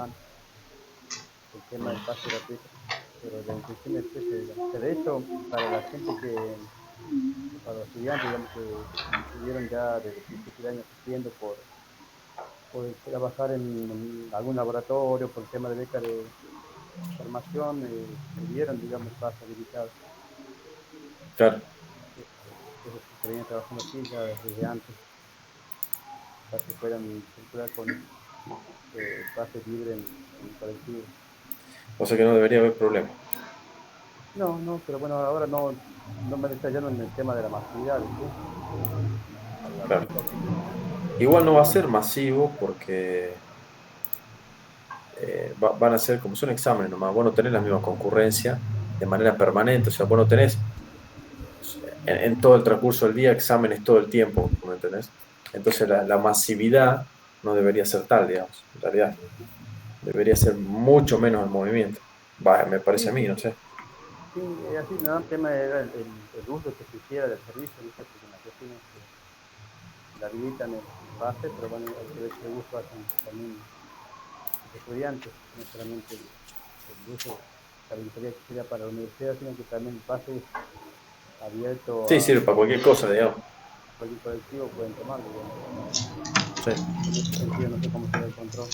semana, el tema del pase gratuito, pero la intención es esa, digamos. De hecho, para la gente para los estudiantes, digamos, que estuvieron ya desde el principio de año sufriendo por trabajar en algún laboratorio, por el tema de beca de formación, tuvieron, digamos, pase habilitado. Claro. Esos que se venían trabajando aquí ya desde antes, para que puedan circular con pase libre en el colectivo. O sea que no debería haber problema. No, no, pero bueno, ahora no me detallando en el tema de la masividad, ¿sí? Al Claro. habilitar. Igual no va a ser masivo porque van a ser como son exámenes nomás. Vos no tenés la misma concurrencia de manera permanente. O sea, vos no tenés en todo el transcurso del día exámenes todo el tiempo, ¿me entendés? Entonces la masividad no debería ser tal, digamos. En realidad, debería ser mucho menos el movimiento. Va, me parece a Sí, mí, no sí, sé. sí, así, nada, el tema era el uso que se hiciera del servicio, ¿viste? Porque en las oficinas le habilitan el pase, pero bueno, hay que ver qué uso hacen también los estudiantes, no solamente el uso se habilitaría que sería para la universidad, sino que también el pase es abierto Sí, a sirve para cualquier cosa, digamos. cualquier colectivo, pueden tomarlo, digamos. Sí. En ese sentido, no sé cómo será el control.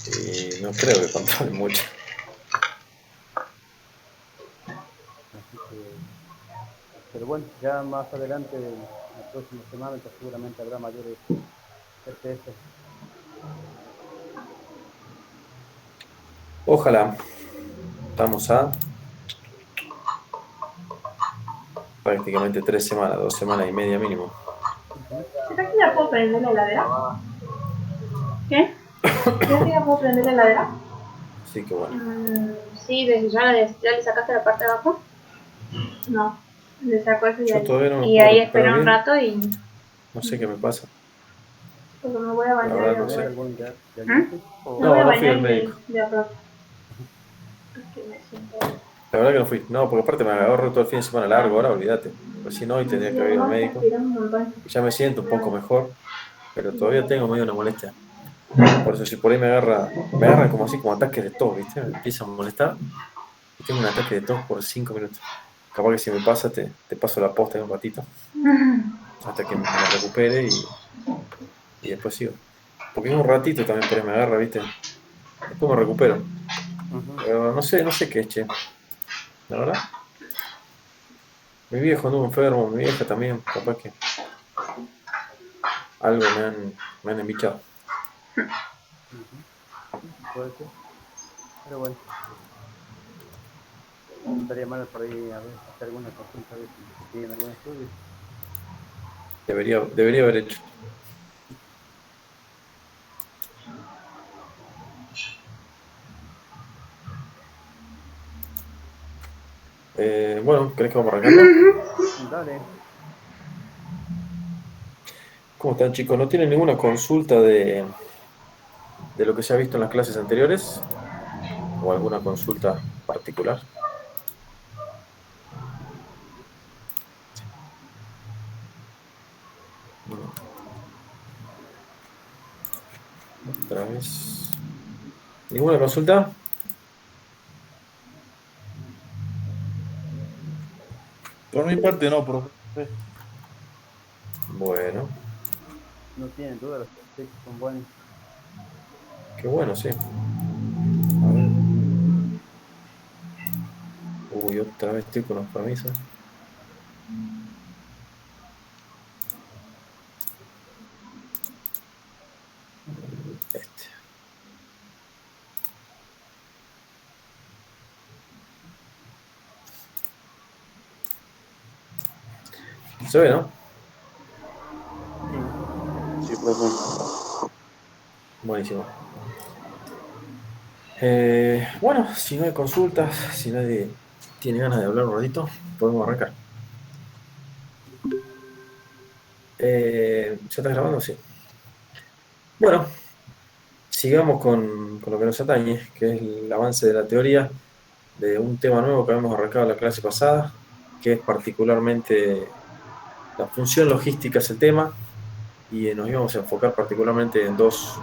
Y no creo que controle mucho. Así que, pero bueno, ya más adelante, en la próxima semana, ya seguramente habrá mayores certezas. Ojalá. Estamos a prácticamente 3 semanas, 2 semanas y media mínimo. Ujú. ¿Será que ya puedo prender la heladera? ¿Qué? ¿Será que ya puedo prender la heladera? Así que bueno. Sí, desde ya le sacaste la parte de abajo. No, le saco eso Yo todavía no me y puedo ahí recuperar espero un bien. rato y No sé qué me pasa. porque me voy a La bañar verdad de no ¿Tenés sé. vuelta. algún ¿Mm? diagnóstico? Me voy O... a No, no fui bañar al y médico. de a rato. Porque me siento. La verdad que no fui. No, porque aparte me agarro todo el fin de semana largo, ahora olvídate. Recién hoy Ay, tendría sí, que haber ido al además médico. transpirando un montón. Y ya me siento un poco mejor, pero Y todavía tengo medio una molestia. Por eso si por ahí me agarran como así, como ataques de tos, ¿viste? Me empieza a molestar y tengo un ataque de tos por 5 minutos. Capaz que si me pasa, te paso la posta en un ratito, hasta que me recupere y después sigo. Porque es un ratito también por ahí me agarra, ¿viste? Después me recupero. Ujú. Pero no sé qué es, che. La verdad. Mi viejo anduvo enfermo, mi vieja también, capaz que algo me han embichado. Ujú. Puede ser, pero bueno, no estaría mal por ahí a ver, hacer alguna consulta, a ver si tienen algún estudio. Debería haber hecho. Bueno, ¿crees que vamos arrancando? Dale. ¿Cómo están, chicos? ¿No tienen ninguna consulta de lo que se ha visto en las clases anteriores? ¿O alguna consulta particular? No, otra vez. ¿Ninguna consulta? Por mi parte no, profe. Bueno, No tienen duda, los chicos son buenos. qué bueno, sí. A ver. Uy, otra vez estoy con los permisos. Este. ¿Se ve, no? Sí. Sí, profe. Buenísimo. Bueno, si no hay consultas, si nadie tiene ganas de hablar un ratito, podemos arrancar. ¿Ya estás grabando? Sí. Bueno, sigamos con lo que nos atañe, que es el avance de la teoría de un tema nuevo que habíamos arrancado la clase pasada, que es particularmente la función logística es el tema, y nos íbamos a enfocar particularmente en dos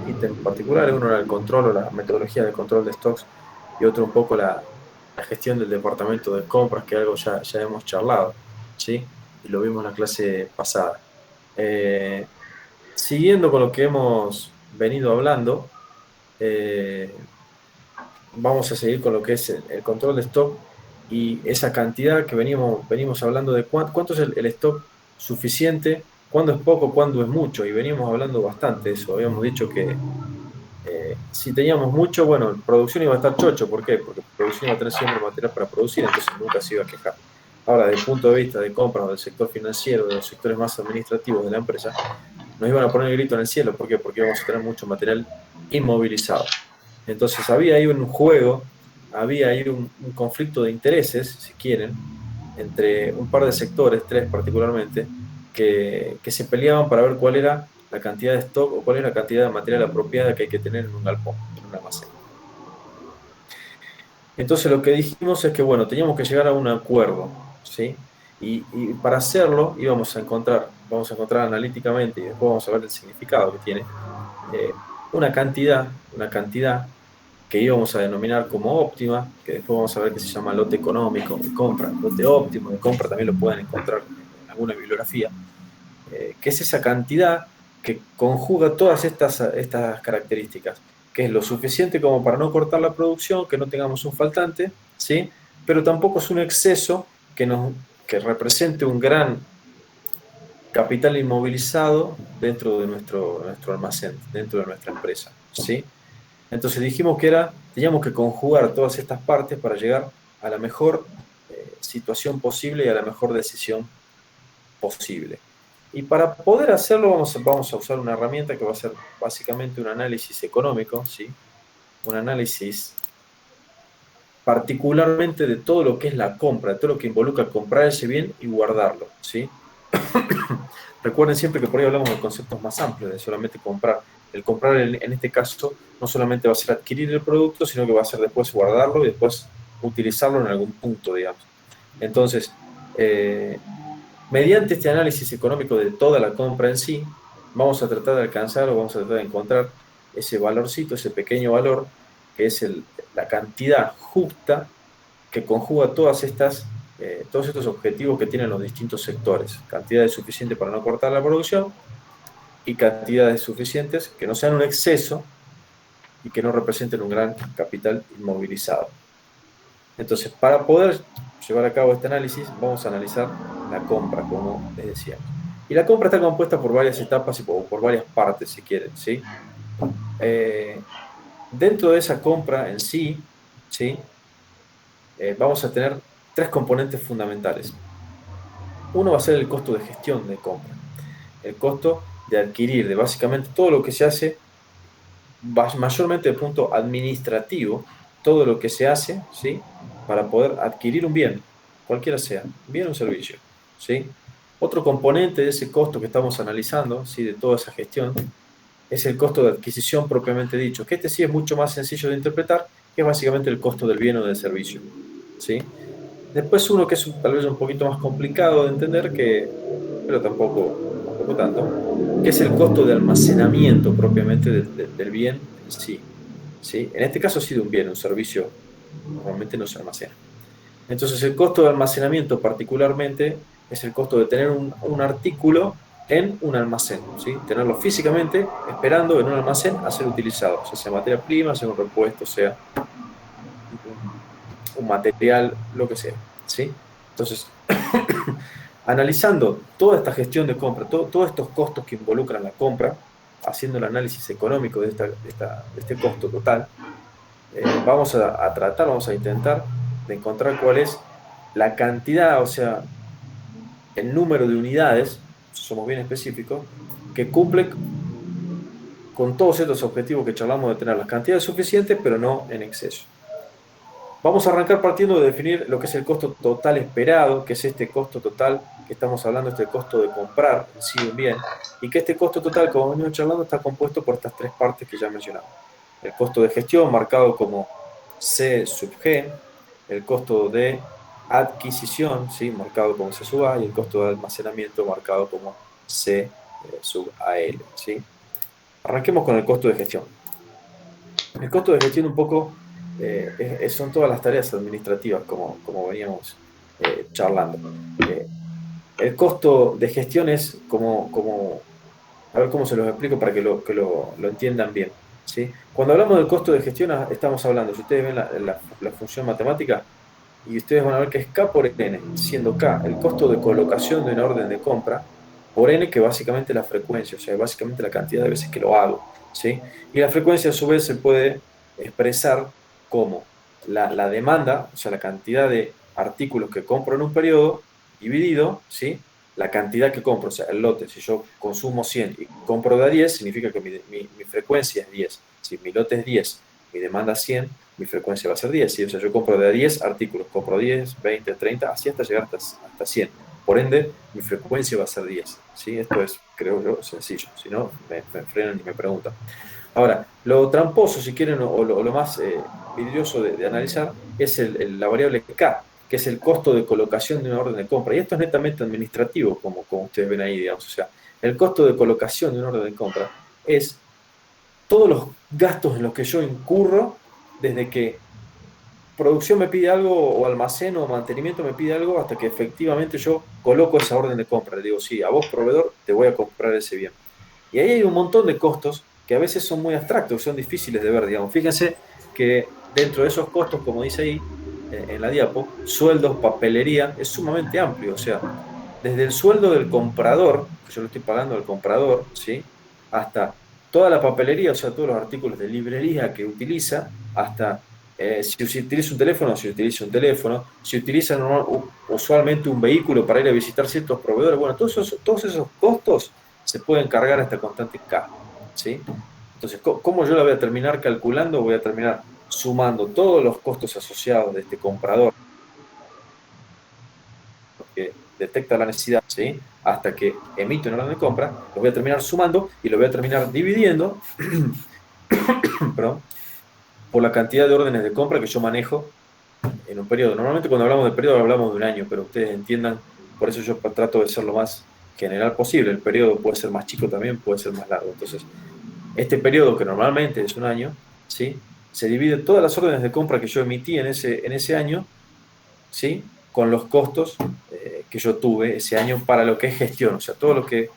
ítems particulares. Uno era el control o la metodología de control de stocks y otro un poco la gestión del departamento de compras, que algo ya hemos charlado, ¿sí? Y lo vimos en la clase pasada. Siguiendo con lo que hemos venido hablando, vamos a seguir con lo que es el control de stock y esa cantidad que venimos hablando de cuánto es el stock suficiente, cuándo es poco, cuándo es mucho, y venimos hablando bastante de eso. Habíamos dicho que si teníamos mucho, bueno, producción iba a estar chocho. ¿Por qué? Porque producción iba a tener siempre material para producir, entonces nunca se iba a quejar. Ahora, desde el punto de vista de compras o del sector financiero, de los sectores más administrativos de la empresa, nos iban a poner el grito en el cielo. ¿Por qué? Porque íbamos a tener mucho material inmovilizado. Entonces había ahí un juego, había ahí un conflicto de intereses, si quieren, entre un par de sectores, tres particularmente, que se peleaban para ver cuál era la cantidad de stock o cuál es la cantidad de material apropiada que hay que tener en un galpón, en un almacén. Entonces lo que dijimos es que, bueno, teníamos que llegar a un acuerdo, ¿sí? Y para hacerlo vamos a encontrar analíticamente, y después vamos a ver el significado que tiene, una cantidad que íbamos a denominar como óptima, que después vamos a ver que se llama lote económico de compra, lote óptimo de compra, también lo pueden encontrar en alguna bibliografía, que es esa cantidad que conjuga todas estas características, que es lo suficiente como para no cortar la producción, que no tengamos un faltante, ¿sí? Pero tampoco es un exceso que represente un gran capital inmovilizado dentro de nuestro almacén, dentro de nuestra empresa, ¿sí? Entonces dijimos que teníamos que conjugar todas estas partes para llegar a la mejor situación posible y a la mejor decisión posible. Y para poder hacerlo vamos a usar una herramienta que va a ser básicamente un análisis económico, ¿sí? Un análisis particularmente de todo lo que es la compra, de todo lo que involucra comprar ese bien y guardarlo, ¿sí? Recuerden siempre que por ahí hablamos de conceptos más amplios, de solamente comprar. El comprar en este caso no solamente va a ser adquirir el producto, sino que va a ser después guardarlo y después utilizarlo en algún punto, digamos. Entonces, mediante este análisis económico de toda la compra en sí, vamos a tratar de alcanzar o vamos a tratar de encontrar ese valorcito, ese pequeño valor, que es la cantidad justa que conjuga todos estos objetivos que tienen los distintos sectores. Cantidades suficientes para no cortar la producción y cantidades suficientes que no sean un exceso y que no representen un gran capital inmovilizado. Entonces, para poder llevar a cabo este análisis, vamos a analizar la compra, como les decíamos. Y la compra está compuesta por varias etapas o por varias partes, si quieren, ¿sí? Dentro de esa compra en sí, ¿sí? Vamos a tener tres componentes fundamentales. Uno va a ser el costo de gestión de compra, el costo de adquirir, de básicamente todo lo que se hace, mayormente de punto administrativo, todo lo que se hace, ¿sí? Para poder adquirir un bien, cualquiera sea, un bien o un servicio, ¿sí? Otro componente de ese costo que estamos analizando, ¿sí? De toda esa gestión, es el costo de adquisición propiamente dicho, que este sí es mucho más sencillo de interpretar, que es básicamente el costo del bien o del servicio, ¿sí? Después uno que es tal vez un poquito más complicado de entender, pero tampoco tanto, que es el costo de almacenamiento propiamente del bien en sí, ¿sí? En este caso sí de un bien, un servicio normalmente no se almacena. Entonces el costo de almacenamiento particularmente es el costo de tener un artículo en un almacén, ¿sí? Tenerlo físicamente esperando en un almacén a ser utilizado, sea materia prima, sea un repuesto, sea un material, lo que sea, ¿sí? Entonces, analizando toda esta gestión de compra, todos estos costos que involucran la compra, haciendo el análisis económico de este costo total, vamos a intentar de encontrar cuál es la cantidad, o sea, el número de unidades, somos bien específicos, que cumple con todos estos objetivos que charlamos de tener las cantidades suficientes, pero no en exceso. Vamos a arrancar partiendo de definir lo que es el costo total esperado, que es este costo total que estamos hablando, este costo de comprar en sí un bien, y que este costo total, como venimos charlando, está compuesto por estas tres partes que ya mencionamos. El costo de gestión, marcado como C sub G, el costo de adquisición, ¿sí? Marcado como C sub A, y el costo de almacenamiento, marcado como C sub AL, ¿sí? Arranquemos con el costo de gestión. El costo de gestión un poco son todas las tareas administrativas, como veníamos charlando. El costo de gestión es a ver cómo se los explico para que lo entiendan bien, ¿sí? Cuando hablamos del costo de gestión, estamos hablando, si ustedes ven la función matemática, y ustedes van a ver que es K por N, siendo K el costo de colocación de una orden de compra, por N que básicamente es la frecuencia, o sea, básicamente la cantidad de veces que lo hago, ¿sí? Y la frecuencia a su vez se puede expresar como la demanda, o sea, la cantidad de artículos que compro en un periodo, dividido, ¿sí? La cantidad que compro, o sea, el lote, si yo consumo 100 y compro de a 10, significa que mi frecuencia es 10. Si mi lote es 10, mi demanda es 100, mi frecuencia va a ser 10, ¿sí? O sea, yo compro de a 10 artículos, compro 10, 20, 30, así hasta llegar hasta 100. Por ende, mi frecuencia va a ser 10, ¿sí? Esto es, creo yo, sencillo. Si no, me frenan y me preguntan. Ahora, lo tramposo, si quieren, o lo más vidrioso de analizar, es la variable K, que es el costo de colocación de una orden de compra. Y esto es netamente administrativo, como ustedes ven ahí, digamos. O sea, el costo de colocación de una orden de compra es todos los gastos en los que yo incurro desde que producción me pide algo, o almacén o mantenimiento me pide algo, hasta que efectivamente yo coloco esa orden de compra. Le digo, sí, a vos, proveedor, te voy a comprar ese bien. Y ahí hay un montón de costos que a veces son muy abstractos, son difíciles de ver, digamos. Fíjense que dentro de esos costos, como dice ahí en la diapo, sueldos, papelería, es sumamente amplio. O sea, desde el sueldo del comprador, que yo lo estoy pagando al comprador, ¿sí? Hasta toda la papelería, o sea, todos los artículos de librería que utiliza, hasta si utiliza un teléfono, si utiliza un teléfono, si utiliza usualmente un vehículo para ir a visitar ciertos proveedores, bueno, todos esos costos se pueden cargar a esta constante K, ¿sí? Entonces, ¿cómo yo la voy a terminar calculando? Voy a terminar sumando todos los costos asociados de este comprador que detecta la necesidad, ¿sí? Hasta que emite una orden de compra, lo voy a terminar sumando y lo voy a terminar dividiendo perdón, por la cantidad de órdenes de compra que yo manejo en un periodo. Normalmente cuando hablamos de periodo hablamos de un año, pero ustedes entiendan, por eso yo trato de ser lo más general posible. El periodo puede ser más chico también, puede ser más largo. Entonces, este periodo, que normalmente es un año, ¿sí? Se divide todas las órdenes de compra que yo emití en ese año, ¿sí? Con los costos que yo tuve ese año para lo que es gestión, o sea, todo lo que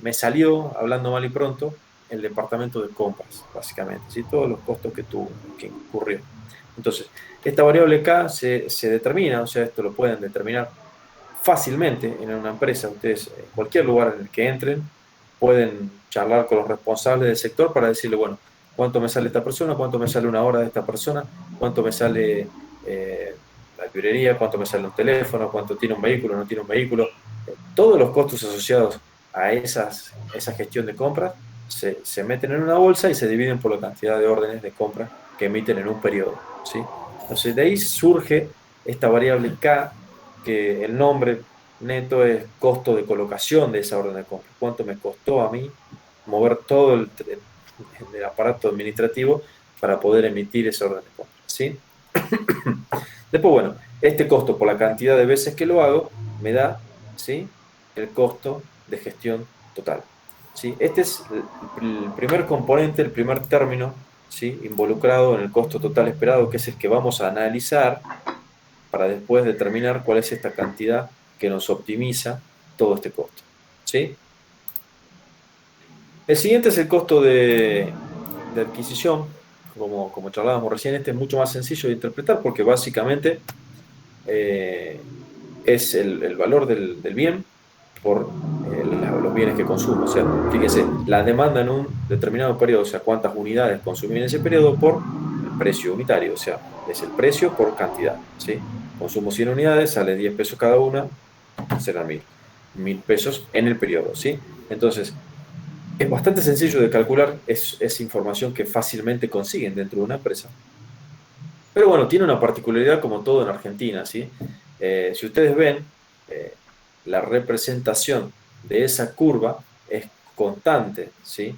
me salió, hablando mal y pronto, el departamento de compras, básicamente, ¿sí? Todos los costos que tuvo, que incurrió. Entonces, esta variable K se determina, o sea, esto lo pueden determinar fácilmente en una empresa. Ustedes, en cualquier lugar en el que entren, pueden charlar con los responsables del sector para decirle, bueno, cuánto me sale esta persona, cuánto me sale una hora de esta persona, cuánto me sale la librería, cuánto me sale un teléfono, cuánto tiene un vehículo, no tiene un vehículo. Todos los costos asociados a esa gestión de compras se meten en una bolsa y se dividen por la cantidad de órdenes de compra que emiten en un periodo, ¿sí? Entonces, de ahí surge esta variable K, que el nombre neto es costo de colocación de esa orden de compra. ¿Cuánto me costó a mí mover todo el aparato administrativo para poder emitir esa orden de compra? ¿Sí? Después, bueno, este costo por la cantidad de veces que lo hago me da, ¿sí?, el costo de gestión total. ¿Sí? Este es el primer componente, el primer término, ¿sí?, involucrado en el costo total esperado, que es el que vamos a analizar para después determinar cuál es esta cantidad que nos optimiza todo este costo, ¿sí? El siguiente es el costo de adquisición. Como charlábamos recién, este es mucho más sencillo de interpretar porque básicamente es el valor del bien por los bienes que consumo. O sea, fíjense, la demanda en un determinado periodo, o sea, cuántas unidades consumí en ese periodo por el precio unitario, o sea, es el precio por cantidad, ¿sí? Consumo 100 unidades, sale 10 pesos cada una, serán 1000 pesos en el periodo, ¿sí? Entonces, es bastante sencillo de calcular, es información que fácilmente consiguen dentro de una empresa. Pero bueno, tiene una particularidad como todo en Argentina, ¿sí? Si ustedes ven, eh, la representación de esa curva es constante, ¿sí?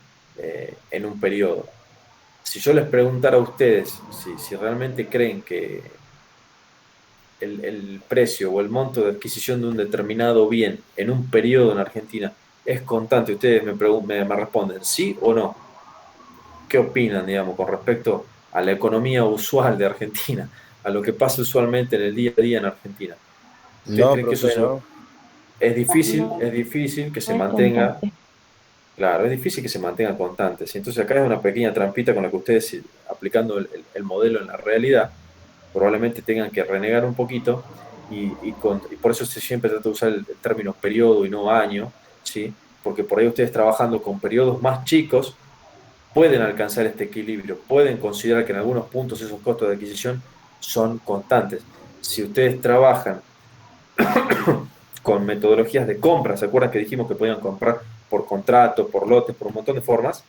En un periodo. Si yo les preguntara a ustedes si realmente creen que el precio o el monto de adquisición de un determinado bien en un periodo en Argentina es constante. Ustedes me responden ¿sí o no? ¿Qué opinan, digamos, con respecto a la economía usual de Argentina, a lo que pasa usualmente en el día a día en Argentina? ¿Ustedes No, creen que profe, no. No, es difícil que se no es mantenga, constante. claro, es difícil que se mantenga constante? ¿Sí? Entonces acá es una pequeña trampita con la que ustedes, aplicando el modelo en la realidad, probablemente tengan que renegar un poquito y por eso se siempre trata de usar el término periodo y no año, ¿sí? Porque por ahí ustedes trabajando con periodos más chicos pueden alcanzar este equilibrio, pueden considerar que en algunos puntos esos costos de adquisición son constantes. Si ustedes trabajan con metodologías de compra, ¿se acuerdan que dijimos que podían comprar por contrato, por lotes, por un montón de formas?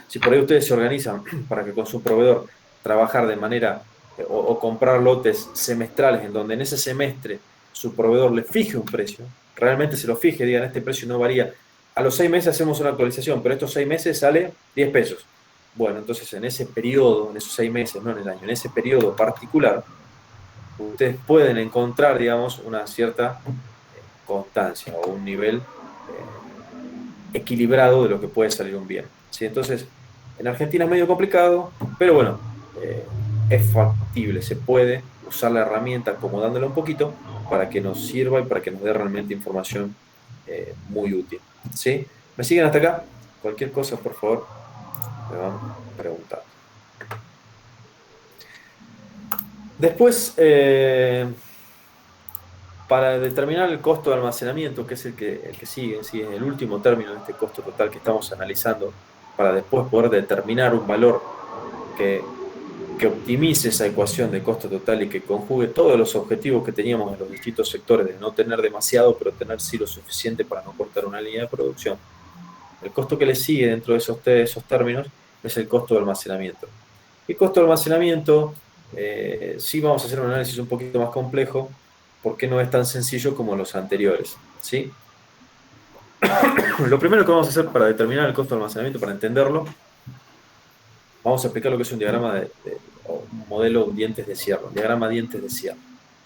Si por ahí ustedes se organizan para que con su proveedor trabajar de manera o comprar lotes semestrales en donde en ese semestre su proveedor le fije un precio, realmente se lo fije, digan, este precio no varía. A los 6 meses hacemos una actualización, pero estos 6 meses sale 10 pesos. Bueno, entonces en ese periodo, en esos 6 meses, no en el año, en ese periodo particular, ustedes pueden encontrar, digamos, una cierta constancia o un nivel equilibrado de lo que puede salir un bien. ¿Sí? Entonces, en Argentina es medio complicado, pero bueno, es factible, se puede usar la herramienta acomodándola un poquito para que nos sirva y para que nos dé realmente información muy útil. ¿Sí? ¿Me siguen hasta acá? Cualquier cosa, por favor, me van preguntando. Después, para determinar el costo de almacenamiento, que es el que sigue, ¿sí? Es el último término de este costo total que estamos analizando, para después poder determinar un valor que optimice esa ecuación de costo total y que conjugue todos los objetivos que teníamos en los distintos sectores, de no tener demasiado, pero tener sí lo suficiente para no cortar una línea de producción. El costo que le sigue dentro de esos términos es el costo de almacenamiento. El costo de almacenamiento, sí vamos a hacer un análisis un poquito más complejo, porque no es tan sencillo como los anteriores, ¿sí? Lo primero que vamos a hacer para determinar el costo de almacenamiento, para entenderlo, vamos a aplicar lo que es un diagrama o un modelo dientes de sierra, un diagrama dientes de sierra,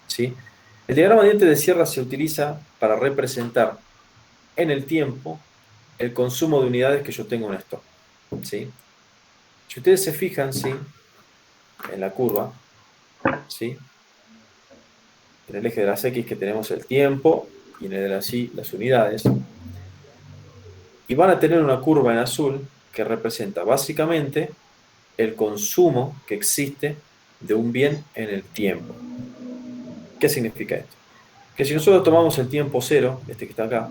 ¿sí? El diagrama dientes de sierra se utiliza para representar en el tiempo el consumo de unidades que yo tengo en stock, ¿sí? Si ustedes se fijan, ¿sí? En la curva, ¿sí? En el eje de las X que tenemos el tiempo y en el de las Y las unidades. Y van a tener una curva en azul que representa básicamente el consumo que existe de un bien en el tiempo. ¿Qué significa esto? Que si nosotros tomamos el tiempo cero, este que está acá,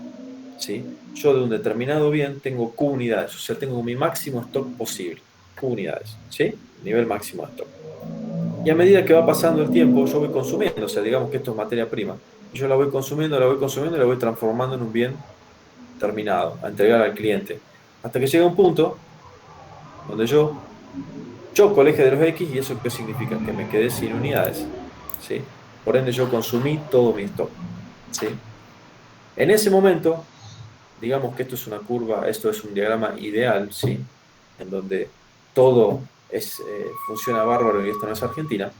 ¿sí? Yo de un determinado bien tengo Q unidades, o sea, tengo mi máximo stock posible, Q unidades, ¿sí? Nivel máximo de stock. Y a medida que va pasando el tiempo, yo voy consumiendo, o sea, digamos que esto es materia prima, y yo la voy consumiendo, la voy transformando en un bien terminado, a entregar al cliente, hasta que llega un punto donde yo choco el eje de los X, y eso ¿qué significa? Que me quedé sin unidades, ¿sí? Por ende yo consumí todo mi stock, ¿sí? En ese momento, digamos que esto es una curva, esto es un diagrama ideal, ¿sí? En donde todo funciona bárbaro y esto no es Argentina.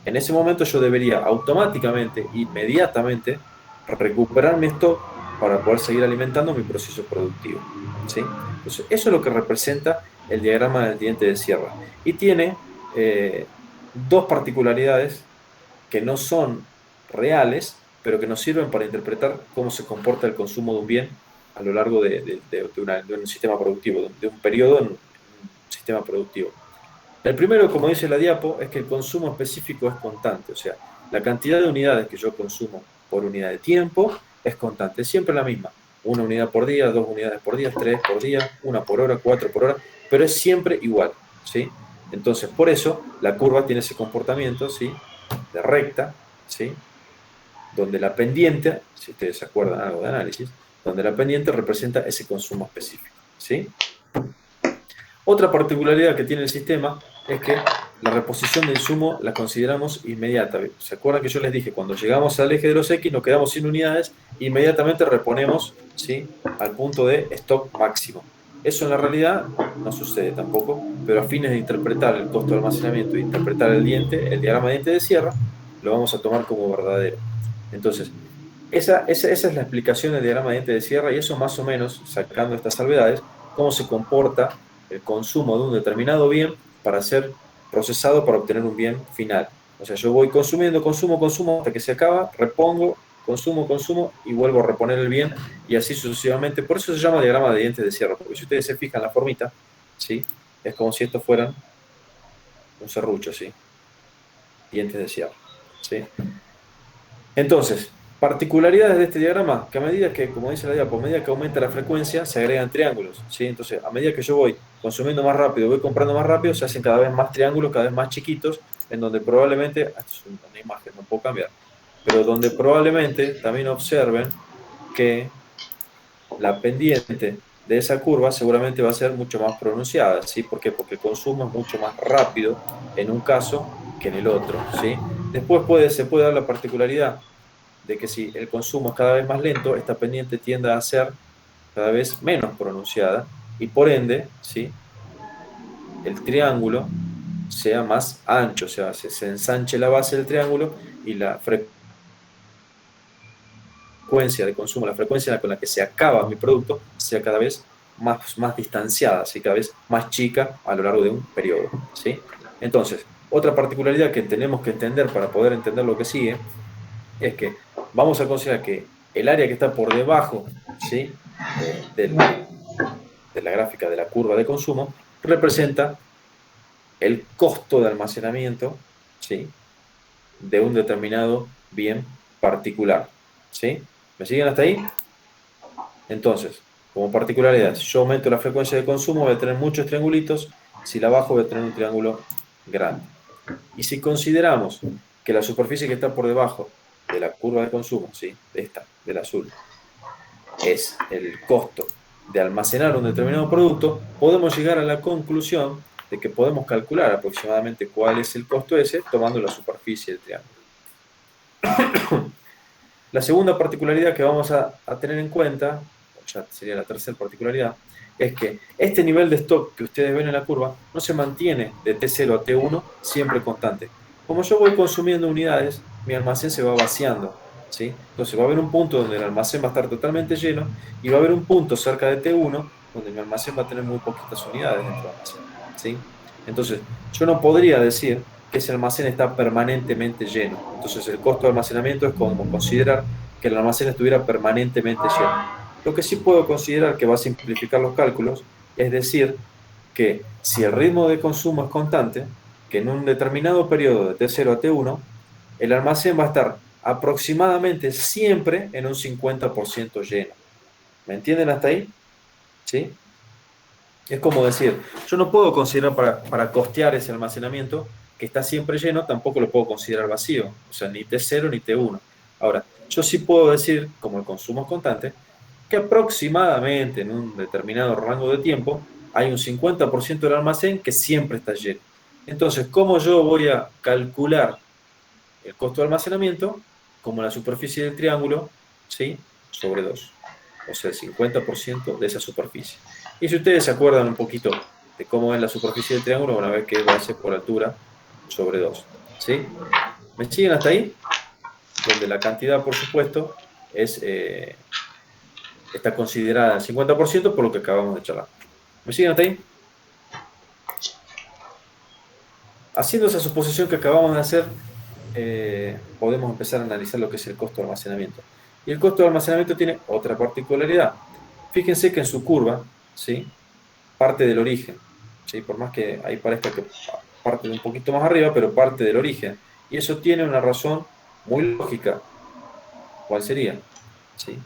En ese momento yo debería automáticamente, inmediatamente, recuperar mi stock para poder seguir alimentando mi proceso productivo, ¿sí? Entonces, eso es lo que representa el diagrama del diente de sierra. Y tiene dos particularidades que no son reales, pero que nos sirven para interpretar cómo se comporta el consumo de un bien a lo largo de un sistema productivo, de un periodo en un sistema productivo. El primero, como dice la diapo, es que el consumo específico es constante, o sea, la cantidad de unidades que yo consumo por unidad de tiempo es constante, es siempre la misma. 1 unidad por día, 2 unidades por día, 3 por día, 1 por hora, 4 por hora, pero es siempre igual, ¿sí? Entonces, por eso, la curva tiene ese comportamiento, ¿sí? De recta, ¿sí? Donde la pendiente, si ustedes se acuerdan algo de análisis, donde la pendiente representa ese consumo específico, ¿sí? Otra particularidad que tiene el sistema es que la reposición de insumo la consideramos inmediata. ¿Se acuerdan que yo les dije? Cuando llegamos al eje de los X nos quedamos sin unidades, inmediatamente reponemos, ¿sí? Al punto de stock máximo. Eso en la realidad no sucede tampoco, pero a fines de interpretar el costo de almacenamiento e interpretar el diagrama de diente de sierra, lo vamos a tomar como verdadero. Entonces, esa es la explicación del diagrama de dientes de sierra y eso más o menos, sacando estas salvedades, cómo se comporta el consumo de un determinado bien para ser procesado para obtener un bien final. O sea, yo voy consumiendo, consumo hasta que se acaba, repongo, consumo y vuelvo a reponer el bien y así sucesivamente. Por eso se llama diagrama de dientes de sierra, porque si ustedes se fijan la formita, ¿sí? Es como si estos fueran un serrucho, ¿sí? Dientes de sierra, ¿sí? Entonces, particularidades de este diagrama, que a medida que, como dice la diapo, a medida que aumenta la frecuencia, se agregan triángulos, ¿sí? Entonces, a medida que yo voy consumiendo más rápido, voy comprando más rápido, se hacen cada vez más triángulos, cada vez más chiquitos, en donde probablemente, esto es una imagen, no puedo cambiar, pero donde probablemente también observen que la pendiente de esa curva seguramente va a ser mucho más pronunciada, ¿sí? ¿Por qué? Porque el consumo es mucho más rápido en un caso que en el otro, ¿sí? Después se puede dar la particularidad de que si el consumo es cada vez más lento, esta pendiente tiende a ser cada vez menos pronunciada y por ende, ¿sí? El triángulo sea más ancho, o sea, se ensanche la base del triángulo y la frecuencia de consumo, la frecuencia con la que se acaba mi producto, sea cada vez más distanciada, ¿sí? Cada vez más chica a lo largo de un periodo, ¿sí? Entonces, otra particularidad que tenemos que entender para poder entender lo que sigue es que vamos a considerar que el área que está por debajo, ¿sí? de la gráfica de la curva de consumo representa el costo de almacenamiento, ¿sí? De un determinado bien particular, ¿sí? ¿Me siguen hasta ahí? Entonces, como particularidad, si yo aumento la frecuencia de consumo voy a tener muchos triangulitos, si la bajo voy a tener un triángulo grande. Y si consideramos que la superficie que está por debajo de la curva de consumo, ¿sí? Esta, del azul, es el costo de almacenar un determinado producto, podemos llegar a la conclusión de que podemos calcular aproximadamente cuál es el costo ese tomando la superficie del triángulo. La segunda particularidad que vamos a tener en cuenta, ya sería la tercera particularidad, es que este nivel de stock que ustedes ven en la curva no se mantiene de T0 a T1 siempre constante. Como yo voy consumiendo unidades, mi almacén se va vaciando, ¿sí? Entonces va a haber un punto donde el almacén va a estar totalmente lleno y va a haber un punto cerca de T1 donde mi almacén va a tener muy poquitas unidades dentro del almacén, ¿sí? Entonces, yo no podría decir que ese almacén está permanentemente lleno. Entonces, el costo de almacenamiento es como considerar que el almacén estuviera permanentemente lleno. Lo que sí puedo considerar que va a simplificar los cálculos es decir que si el ritmo de consumo es constante, que en un determinado periodo de T0 a T1, el almacén va a estar aproximadamente siempre en un 50% lleno. ¿Me entienden hasta ahí? ¿Sí? Es como decir, yo no puedo considerar para costear ese almacenamiento que está siempre lleno, tampoco lo puedo considerar vacío, o sea, ni T0 ni T1. Ahora, yo sí puedo decir, como el consumo es constante, que aproximadamente en un determinado rango de tiempo hay un 50% del almacén que siempre está lleno. Entonces, ¿cómo yo voy a calcular el costo de almacenamiento? Como la superficie del triángulo, ¿sí? Sobre 2. O sea, el 50% de esa superficie. Y si ustedes se acuerdan un poquito de cómo es la superficie del triángulo, van a ver que es base por altura sobre 2. ¿Sí? ¿Me siguen hasta ahí? Donde la cantidad, por supuesto, está considerada al 50% por lo que acabamos de charlar. ¿Me siguen hasta ahí? Haciendo esa suposición que acabamos de hacer, podemos empezar a analizar lo que es el costo de almacenamiento. Y el costo de almacenamiento tiene otra particularidad. Fíjense que en su curva, ¿sí? Parte del origen, ¿sí? Por más que ahí parezca que parte de un poquito más arriba, pero parte del origen. Y eso tiene una razón muy lógica. ¿Cuál sería? ¿Sí?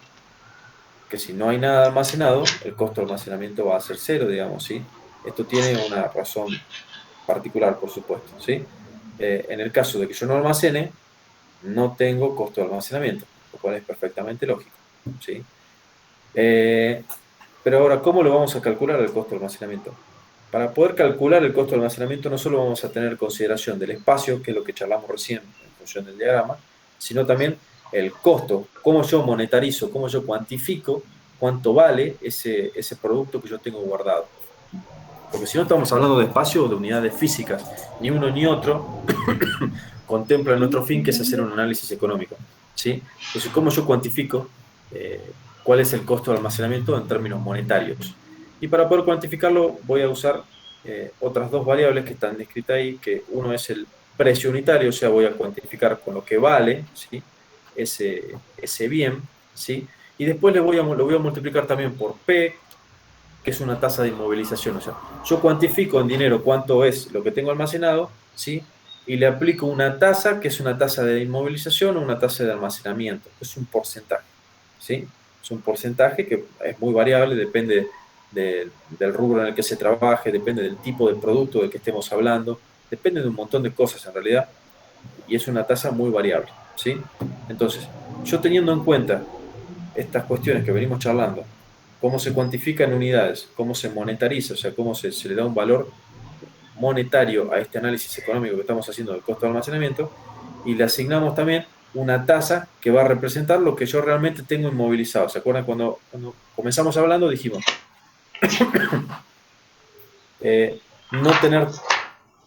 Que si no hay nada almacenado, el costo de almacenamiento va a ser cero, digamos, ¿sí? Esto tiene una razón particular, por supuesto, ¿sí? En el caso de que yo no almacene, no tengo costo de almacenamiento, lo cual es perfectamente lógico, ¿sí? Pero ahora, ¿cómo lo vamos a calcular el costo de almacenamiento? Para poder calcular el costo de almacenamiento no solo vamos a tener consideración del espacio, que es lo que charlamos recién en función del diagrama, sino también el costo, cómo yo monetarizo, cómo yo cuantifico cuánto vale ese producto que yo tengo guardado. Porque si no estamos hablando de espacio o de unidades físicas, ni uno ni otro contemplan nuestro fin, que es hacer un análisis económico. ¿sí? Entonces, ¿cómo yo cuantifico cuál es el costo de almacenamiento en términos monetarios? Y para poder cuantificarlo voy a usar otras dos variables que están descritas ahí, que uno es el precio unitario, o sea, voy a cuantificar con lo que vale, ¿sí? ese bien, ¿sí? Y después lo voy a multiplicar también por P, que es una tasa de inmovilización. O sea, yo cuantifico en dinero cuánto es lo que tengo almacenado, ¿sí? Y le aplico una tasa, que es una tasa de inmovilización o una tasa de almacenamiento. Es un porcentaje, ¿sí? Es un porcentaje que es muy variable, depende del rubro en el que se trabaje, depende del tipo de producto del que estemos hablando, depende de un montón de cosas en realidad, y es una tasa muy variable, ¿sí? Entonces, yo teniendo en cuenta estas cuestiones que venimos charlando, cómo se cuantifica en unidades, cómo se monetariza, o sea, cómo se le da un valor monetario a este análisis económico que estamos haciendo del costo de almacenamiento, y le asignamos también una tasa que va a representar lo que yo realmente tengo inmovilizado. ¿Se acuerdan cuando comenzamos hablando? Dijimos, no tener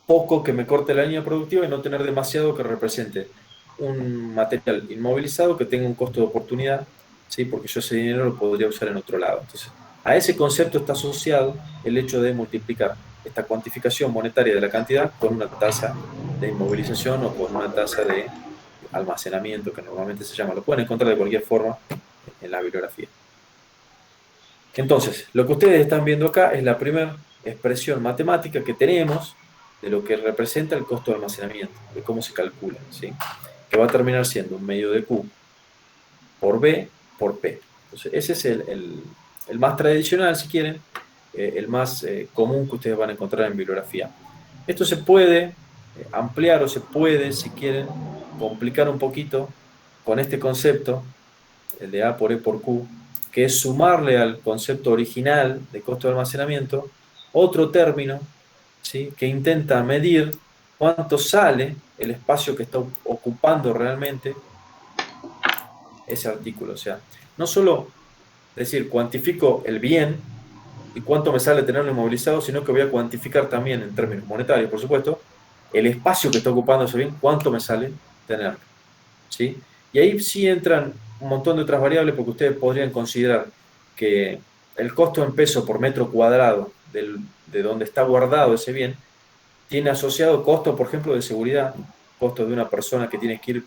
poco que me corte la línea productiva y no tener demasiado que represente un material inmovilizado que tenga un costo de oportunidad, ¿sí? Porque yo ese dinero lo podría usar en otro lado. Entonces, a ese concepto está asociado el hecho de multiplicar esta cuantificación monetaria de la cantidad con una tasa de inmovilización o con una tasa de almacenamiento, que normalmente se llama. Lo pueden encontrar de cualquier forma en la bibliografía. Entonces, lo que ustedes están viendo acá es la primera expresión matemática que tenemos de lo que representa el costo de almacenamiento, de cómo se calcula, ¿sí? Que va a terminar siendo un medio de Q por B por P. Entonces, ese es el más tradicional, si quieren, el más común que ustedes van a encontrar en bibliografía. Esto se puede ampliar o se puede, si quieren, complicar un poquito con este concepto, el de A por E por Q, que es sumarle al concepto original de costo de almacenamiento otro término, ¿sí? Que intenta medir cuánto sale el espacio que está ocupando realmente ese artículo. O sea, no solo decir cuantifico el bien y cuánto me sale tenerlo inmovilizado, sino que voy a cuantificar también en términos monetarios, por supuesto, el espacio que está ocupando ese bien, cuánto me sale tenerlo, ¿sí? Y ahí sí entran un montón de otras variables, porque ustedes podrían considerar que el costo en peso por metro cuadrado de donde está guardado ese bien tiene asociado costo, por ejemplo, de seguridad, costo de una persona que tiene que ir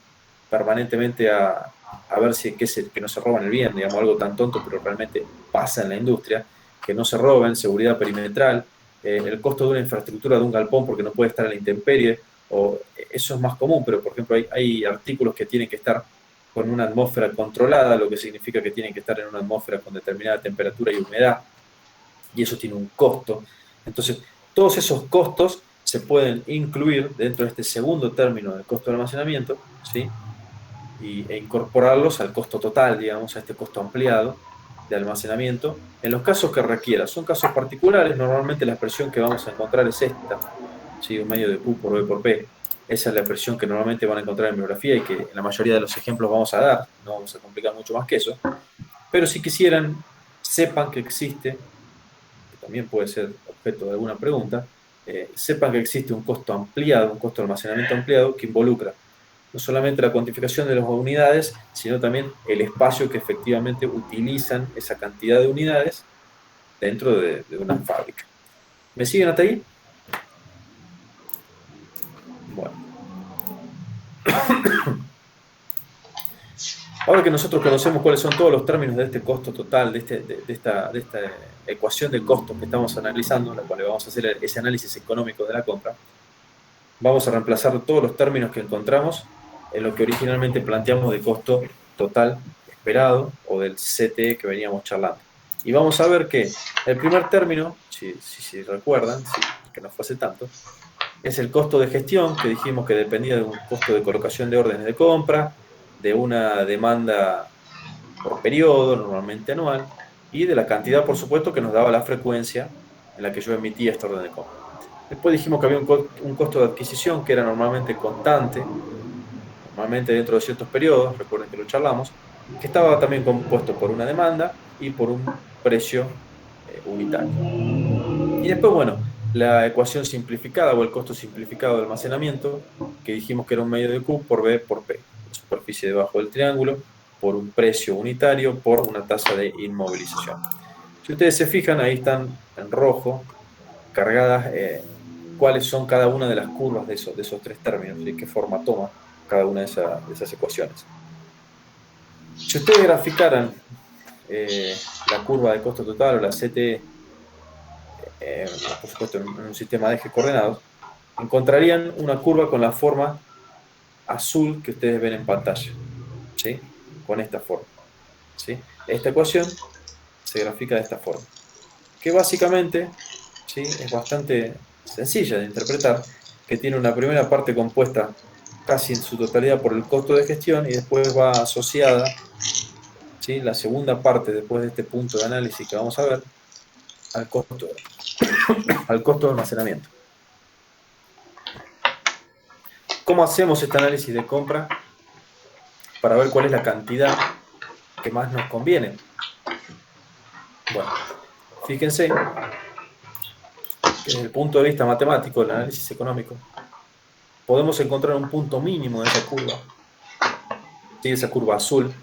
permanentemente a ver si que no se roban el bien, digamos, algo tan tonto, pero realmente pasa en la industria, que no se roben, seguridad perimetral, el costo de una infraestructura de un galpón porque no puede estar en la intemperie, o eso es más común, pero por ejemplo hay artículos que tienen que estar con una atmósfera controlada, lo que significa que tienen que estar en una atmósfera con determinada temperatura y humedad, y eso tiene un costo. Entonces, todos esos costos se pueden incluir dentro de este segundo término del costo de almacenamiento, ¿sí? E incorporarlos al costo total, digamos, a este costo ampliado de almacenamiento, en los casos que requiera. Son casos particulares, normalmente la expresión que vamos a encontrar es esta, ¿sí? Un medio de Q por B por P. Esa es la expresión que normalmente van a encontrar en bibliografía y que en la mayoría de los ejemplos vamos a dar, no vamos a complicar mucho más que eso, pero si quisieran, sepan que existe, que también puede ser objeto de alguna pregunta, sepan que existe un costo ampliado, un costo de almacenamiento ampliado que involucra no solamente la cuantificación de las unidades, sino también el espacio que efectivamente utilizan esa cantidad de unidades dentro de una fábrica. ¿Me siguen hasta ahí? Bueno. Ahora que nosotros conocemos cuáles son todos los términos de este costo total, de esta ecuación de costos que estamos analizando, en la cual vamos a hacer ese análisis económico de la compra, vamos a reemplazar todos los términos que encontramos en lo que originalmente planteamos de costo total esperado o del CTE que veníamos charlando. Y vamos a ver que el primer término, si recuerdan, que no fue hace tanto, es el costo de gestión, que dijimos que dependía de un costo de colocación de órdenes de compra, de una demanda por periodo, normalmente anual, y de la cantidad, por supuesto, que nos daba la frecuencia en la que yo emitía esta orden de compra. Después dijimos que había un costo de adquisición que era normalmente constante, normalmente dentro de ciertos periodos, recuerden que lo charlamos, que estaba también compuesto por una demanda y por un precio unitario. Y después, bueno, la ecuación simplificada o el costo simplificado de almacenamiento, que dijimos que era un medio de Q por B por P. superficie debajo del triángulo, por un precio unitario, por una tasa de inmovilización. Si ustedes se fijan, ahí están en rojo cargadas cuáles son cada una de las curvas de esos tres términos y qué forma toma cada una de esas ecuaciones. Si ustedes graficaran la curva de costo total o la CTE, por supuesto en un sistema de ejes coordenados, encontrarían una curva con la forma azul que ustedes ven en pantalla, ¿sí? Con esta forma, ¿sí? Esta ecuación se grafica de esta forma, que básicamente, ¿sí?, es bastante sencilla de interpretar, que tiene una primera parte compuesta casi en su totalidad por el costo de gestión y después va asociada, ¿sí?, la segunda parte después de este punto de análisis que vamos a ver, al costo de almacenamiento. ¿Cómo hacemos este análisis de compra para ver cuál es la cantidad que más nos conviene? Bueno, fíjense que desde el punto de vista matemático del análisis económico podemos encontrar un punto mínimo de esa curva, ¿sí?, esa curva azul,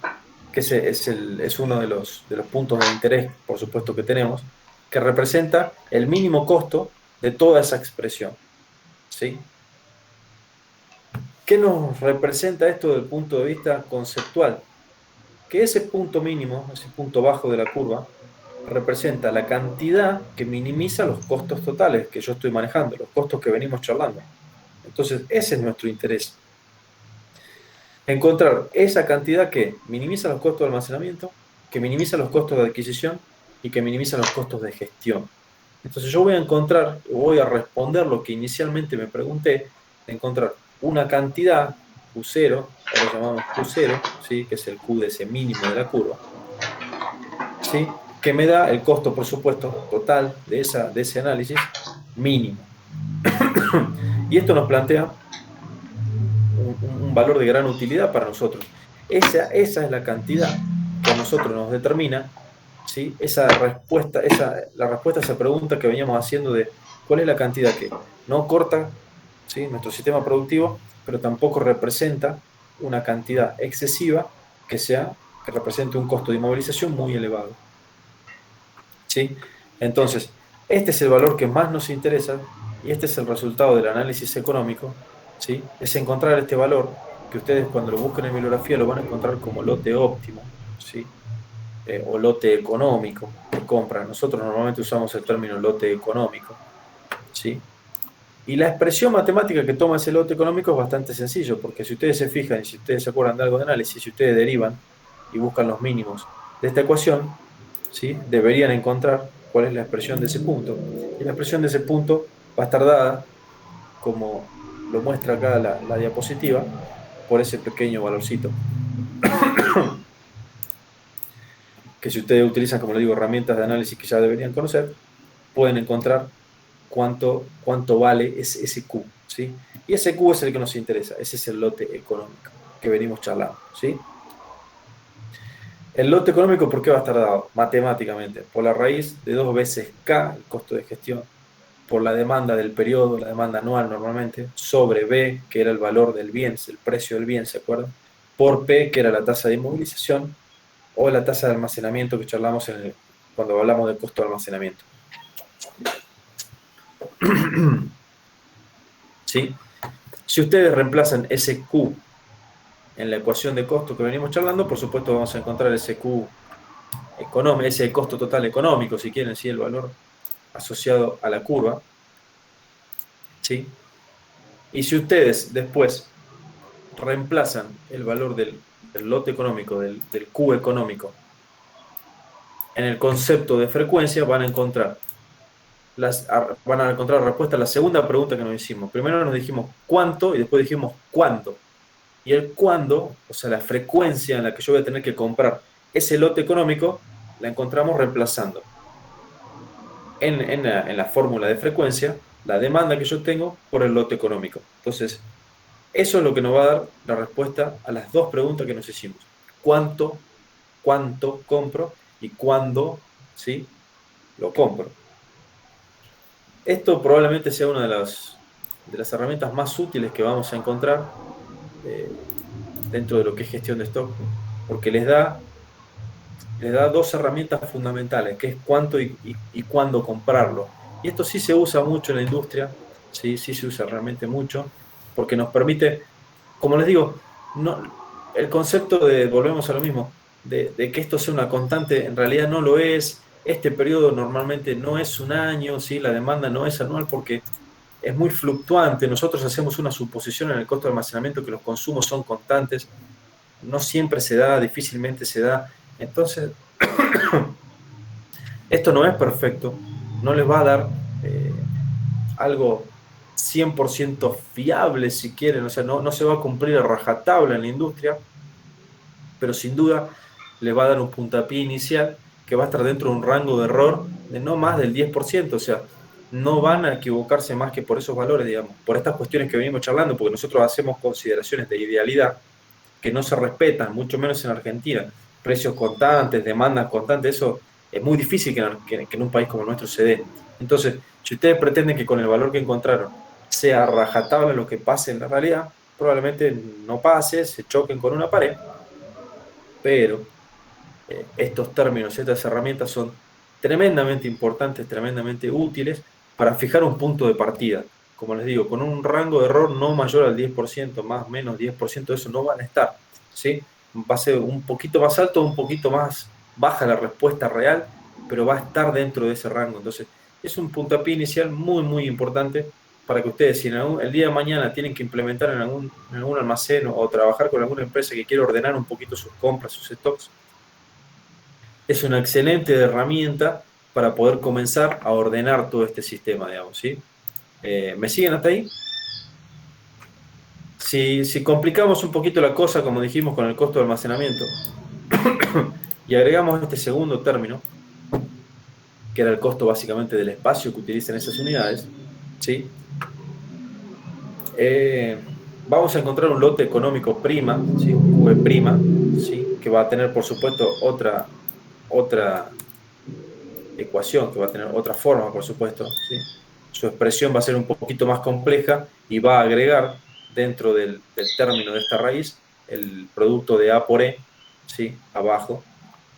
que es uno de los puntos de interés, por supuesto, que tenemos, que representa el mínimo costo de toda esa expresión, ¿sí? ¿Qué nos representa esto desde el punto de vista conceptual? Que ese punto mínimo, ese punto bajo de la curva, representa la cantidad que minimiza los costos totales que yo estoy manejando, los costos que venimos charlando. Entonces, ese es nuestro interés. Encontrar esa cantidad que minimiza los costos de almacenamiento, que minimiza los costos de adquisición y que minimiza los costos de gestión. Entonces yo voy a responder lo que inicialmente me pregunté, de encontrar una cantidad, Q0, ahora lo llamamos Q0, ¿sí?, que es el Q de ese mínimo de la curva, ¿sí?, que me da el costo, por supuesto, total de ese análisis mínimo. Y esto nos plantea un valor de gran utilidad para nosotros. Esa es la cantidad que a nosotros nos determina, ¿sí?, la respuesta a esa pregunta que veníamos haciendo de cuál es la cantidad que no corta, ¿sí?, nuestro sistema productivo, pero tampoco representa una cantidad excesiva que represente un costo de inmovilización muy elevado, ¿sí? Entonces, este es el valor que más nos interesa y este es el resultado del análisis económico, ¿sí? Es encontrar este valor que ustedes cuando lo busquen en bibliografía lo van a encontrar como lote óptimo, ¿sí?, o lote económico de compra. Nosotros normalmente usamos el término lote económico, ¿sí? Y la expresión matemática que toma ese lote económico es bastante sencillo, porque si ustedes se fijan y si ustedes se acuerdan de algo de análisis, si ustedes derivan y buscan los mínimos de esta ecuación, ¿sí?, deberían encontrar cuál es la expresión de ese punto. Y la expresión de ese punto va a estar dada, como lo muestra acá la diapositiva, por ese pequeño valorcito. Que si ustedes utilizan, como les digo, herramientas de análisis que ya deberían conocer, pueden encontrar cuánto vale ese Q, ¿sí? Y ese Q es el que nos interesa, ese es el lote económico que venimos charlando, ¿sí? El lote económico, ¿por qué va a estar dado? Matemáticamente, por la raíz de 2 veces K, el costo de gestión, por la demanda del periodo, la demanda anual normalmente, sobre B, que era el valor del bien, el precio del bien, ¿se acuerdan? Por P, que era la tasa de inmovilización, o la tasa de almacenamiento que charlamos cuando hablamos del costo de almacenamiento. ¿Sí? Si ustedes reemplazan ese Q en la ecuación de costo que venimos charlando, por supuesto vamos a encontrar ese Q económico, ese costo total económico, si quieren, ¿sí?, el valor asociado a la curva, ¿sí? Y si ustedes después reemplazan el valor del lote económico, del Q económico, en el concepto de frecuencia, van a encontrar respuesta a la segunda pregunta que nos hicimos. Primero nos dijimos cuánto y después dijimos cuándo. Y el cuándo, o sea, la frecuencia en la que yo voy a tener que comprar ese lote económico, la encontramos reemplazando en la fórmula de frecuencia la demanda que yo tengo por el lote económico. Entonces, eso es lo que nos va a dar la respuesta a las dos preguntas que nos hicimos. ¿Cuánto compro y cuándo, ¿sí?, lo compro? Esto probablemente sea una de las herramientas más útiles que vamos a encontrar dentro de lo que es gestión de stock, porque les da dos herramientas fundamentales, que es cuánto y cuándo comprarlo. Y esto sí se usa mucho en la industria, sí se usa realmente mucho, porque nos permite, como les digo, el concepto de, volvemos a lo mismo, de que esto sea una constante, en realidad no lo es. Este periodo normalmente no es un año, ¿sí? La demanda no es anual porque es muy fluctuante. Nosotros hacemos una suposición en el costo de almacenamiento que los consumos son constantes. No siempre se da, difícilmente se da. Entonces, esto no es perfecto, no les va a dar algo 100% fiable si quieren, o sea, no se va a cumplir a rajatabla en la industria, pero sin duda les va a dar un puntapié inicial que va a estar dentro de un rango de error de no más del 10%, o sea, no van a equivocarse más que por esos valores, digamos, por estas cuestiones que venimos charlando, porque nosotros hacemos consideraciones de idealidad que no se respetan, mucho menos en Argentina. Precios constantes, demandas constantes, eso es muy difícil que en un país como el nuestro se dé. Entonces, si ustedes pretenden que con el valor que encontraron sea rajatable lo que pase en la realidad, probablemente no pase, se choquen con una pared, pero estos términos, estas herramientas son tremendamente importantes, tremendamente útiles para fijar un punto de partida. Como les digo, con un rango de error no mayor al 10%, más o menos 10% de eso no van a estar, ¿sí? Va a ser un poquito más alto, un poquito más baja la respuesta real, pero va a estar dentro de ese rango. Entonces, es un puntapié inicial muy, muy importante para que ustedes, si el día de mañana tienen que implementar en algún almacén o trabajar con alguna empresa que quiere ordenar un poquito sus compras, sus stocks, es una excelente herramienta para poder comenzar a ordenar todo este sistema, digamos, ¿sí? ¿Me siguen hasta ahí? Si complicamos un poquito la cosa, como dijimos, con el costo de almacenamiento, y agregamos este segundo término, que era el costo básicamente del espacio que utilizan esas unidades, ¿sí? Vamos a encontrar un lote económico prima, ¿sí? Un QE prima, ¿sí? Que va a tener, por supuesto, otra ecuación, que va a tener otra forma, por supuesto, ¿sí? Su expresión va a ser un poquito más compleja y va a agregar dentro del término de esta raíz el producto de A por E, ¿sí? Abajo,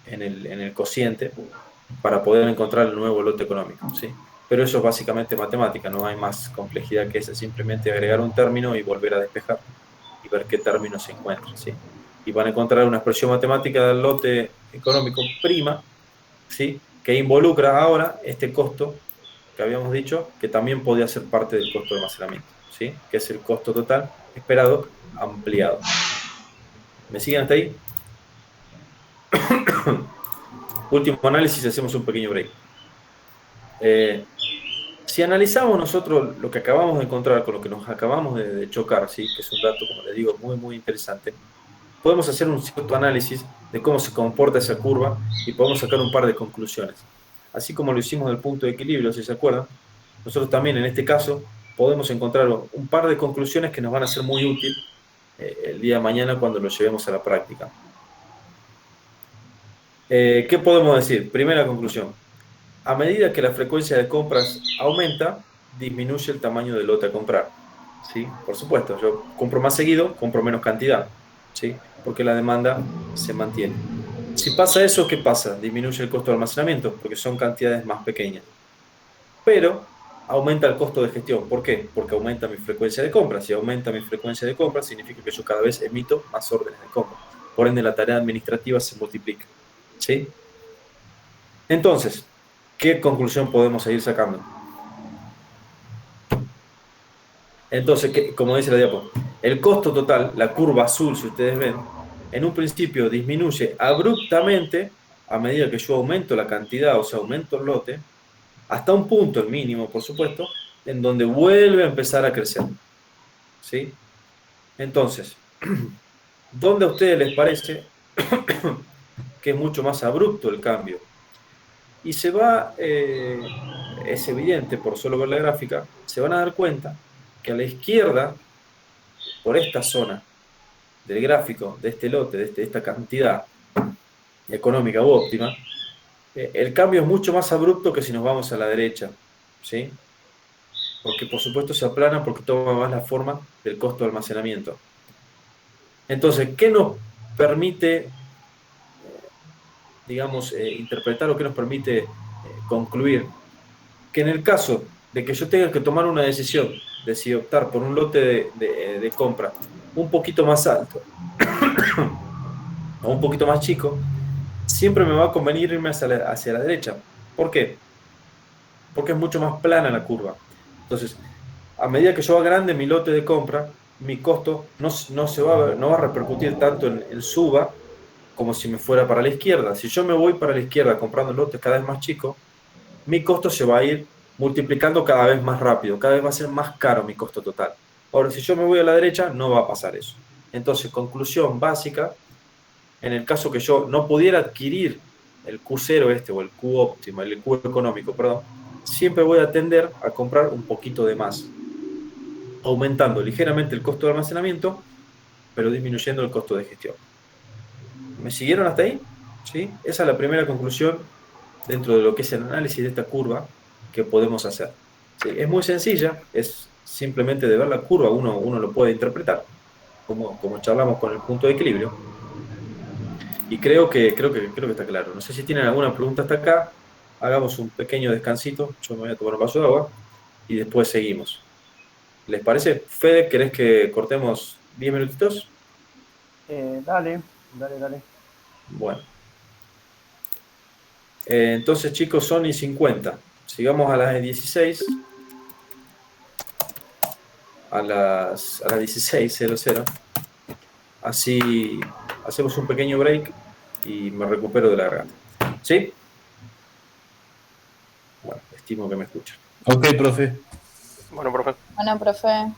en el cociente, para poder encontrar el nuevo lote económico, ¿sí? Pero eso es básicamente matemática, no hay más complejidad que esa, simplemente agregar un término y volver a despejar y ver qué término se encuentra, ¿sí? Y van a encontrar una expresión matemática del lote económico prima, ¿sí? Que involucra ahora este costo que habíamos dicho, que también podía ser parte del costo de almacenamiento, ¿sí? Que es el costo total esperado ampliado. ¿Me siguen hasta ahí? Último análisis, hacemos un pequeño break. Si analizamos nosotros lo que acabamos de encontrar con lo que nos acabamos de chocar, ¿sí? Que es un dato, como les digo, muy, muy interesante, podemos hacer un cierto análisis de cómo se comporta esa curva y podemos sacar un par de conclusiones. Así como lo hicimos del punto de equilibrio, si se acuerdan, nosotros también en este caso podemos encontrar un par de conclusiones que nos van a ser muy útiles el día de mañana cuando lo llevemos a la práctica. ¿Qué podemos decir? Primera conclusión. A medida que la frecuencia de compras aumenta, disminuye el tamaño del lote a comprar. ¿Sí? Por supuesto, yo compro más seguido, compro menos cantidad, ¿sí? Porque la demanda se mantiene. Si pasa eso, ¿qué pasa? Disminuye el costo de almacenamiento, porque son cantidades más pequeñas. Pero aumenta el costo de gestión. ¿Por qué? Porque aumenta mi frecuencia de compra. Si aumenta mi frecuencia de compra, significa que yo cada vez emito más órdenes de compra. Por ende, la tarea administrativa se multiplica, ¿sí? Entonces, ¿qué conclusión podemos seguir sacando? Entonces, como dice la diapo, el costo total, la curva azul, si ustedes ven, en un principio disminuye abruptamente a medida que yo aumento la cantidad, o sea, aumento el lote, hasta un punto, el mínimo, por supuesto, en donde vuelve a empezar a crecer, ¿sí? Entonces, ¿dónde a ustedes les parece que es mucho más abrupto el cambio? Y se va, es evidente por solo ver la gráfica, se van a dar cuenta que a la izquierda, por esta zona del gráfico, de este lote, de esta cantidad económica u óptima, el cambio es mucho más abrupto que si nos vamos a la derecha, ¿sí? Porque por supuesto se aplana porque toma más la forma del costo de almacenamiento. Entonces, ¿qué nos permite, digamos, interpretar o qué nos permite concluir? Que en el caso de que yo tenga que tomar una decisión de si optar por un lote de compra un poquito más alto o un poquito más chico, siempre me va a convenir irme hacia la derecha. ¿Por qué? Porque es mucho más plana la curva. Entonces, a medida que yo haga grande mi lote de compra, mi costo no va a repercutir tanto en suba como si me fuera para la izquierda. Si yo me voy para la izquierda comprando lotes cada vez más chicos, mi costo se va a ir multiplicando cada vez más rápido, cada vez va a ser más caro mi costo total. Ahora, si yo me voy a la derecha, no va a pasar eso. Entonces, conclusión básica, en el caso que yo no pudiera adquirir el Q0 este o el Q óptimo, el Q económico, perdón, siempre voy a tender a comprar un poquito de más, aumentando ligeramente el costo de almacenamiento, pero disminuyendo el costo de gestión. ¿Me siguieron hasta ahí? ¿Sí? Esa es la primera conclusión dentro de lo que es el análisis de esta curva que podemos hacer. ¿Sí? Es muy sencilla, es simplemente de ver la curva, uno lo puede interpretar, como charlamos con el punto de equilibrio, y creo que está claro. No sé si tienen alguna pregunta hasta acá, hagamos un pequeño descansito, yo me voy a tomar un vaso de agua y después seguimos. ¿Les parece? Fede, ¿querés que cortemos 10 minutitos? Dale, dale, dale. Bueno, entonces chicos, son y 50. Sigamos a las 16, a las 16:00. Así hacemos un pequeño break y me recupero de la garganta. ¿Sí? Bueno, estimo que me escuchan. Ok, profe. Bueno, profe. Bueno, profe.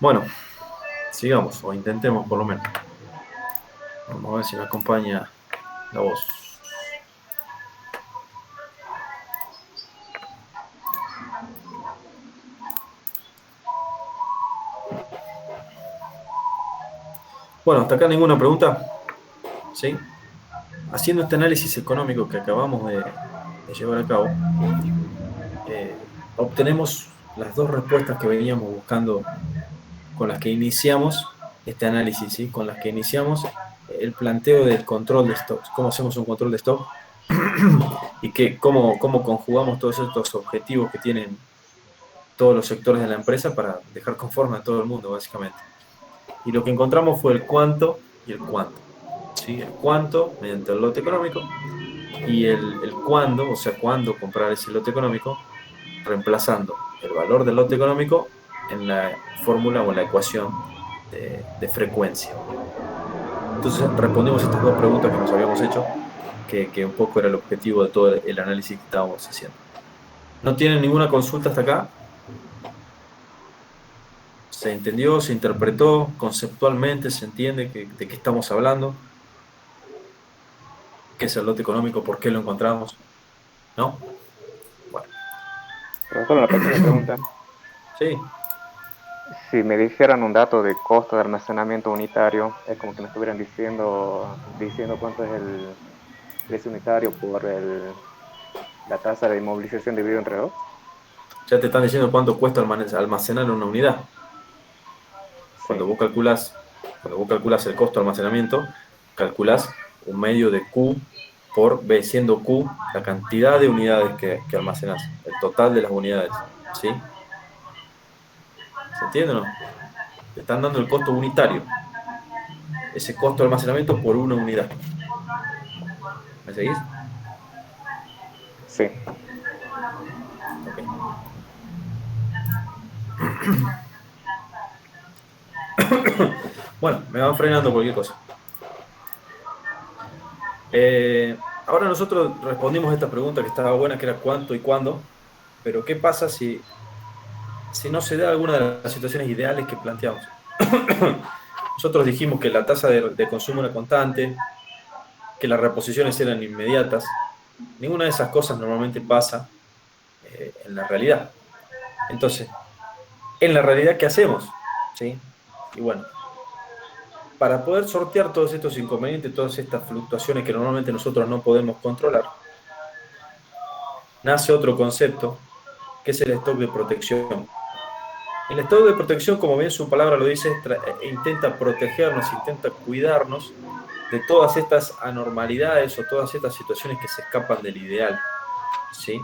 Bueno, sigamos, o intentemos por lo menos. Vamos a ver si me acompaña la voz. Bueno, hasta acá ninguna pregunta. ¿Sí? Haciendo este análisis económico que acabamos de llevar a cabo, obtenemos las dos respuestas que veníamos buscando con las que iniciamos este análisis, ¿sí? Con las que iniciamos el planteo del control de stocks, cómo hacemos un control de stock y cómo conjugamos todos estos objetivos que tienen todos los sectores de la empresa para dejar conforme a todo el mundo, básicamente. Y lo que encontramos fue el cuánto y el cuánto. ¿Sí? El cuánto mediante el lote económico y el cuándo, o sea, cuándo comprar ese lote económico, reemplazando el valor del lote económico en la fórmula o en la ecuación de frecuencia. Entonces respondimos estas dos preguntas que nos habíamos hecho, que un poco era el objetivo de todo el análisis que estábamos haciendo. ¿No tienen ninguna consulta hasta acá? ¿Se entendió? ¿Se interpretó? ¿Conceptualmente se entiende de qué estamos hablando? ¿Qué es el lote económico? ¿Por qué lo encontramos? ¿No? Bueno. Profesor, una pequeña pregunta. Sí. Si me dijeran un dato de costo de almacenamiento unitario, es como que me estuvieran diciendo cuánto es el precio unitario por la tasa de inmovilización dividido entre dos. Ya te están diciendo cuánto cuesta almacenar una unidad. Sí. Cuando vos calculás el costo de almacenamiento, calculás un medio de Q por B, siendo Q la cantidad de unidades que almacenás, el total de las unidades, ¿sí? ¿Se entiende o no? Te están dando el costo unitario, ese costo de almacenamiento por una unidad. ¿Me seguís? Sí. Okay. Bueno, me van frenando cualquier cosa. Ahora nosotros respondimos esta pregunta que estaba buena, que era cuánto y cuándo, pero ¿qué pasa si no se da alguna de las situaciones ideales que planteamos? Nosotros dijimos que la tasa de consumo era constante, que las reposiciones eran inmediatas. Ninguna de esas cosas normalmente pasa en la realidad. Entonces, en la realidad, ¿qué hacemos? ¿Sí? Y bueno, para poder sortear todos estos inconvenientes, todas estas fluctuaciones que normalmente nosotros no podemos controlar, nace otro concepto, que es el stock de protección. El stock de protección, como bien su palabra lo dice, intenta protegernos, intenta cuidarnos de todas estas anormalidades o todas estas situaciones que se escapan del ideal, ¿sí?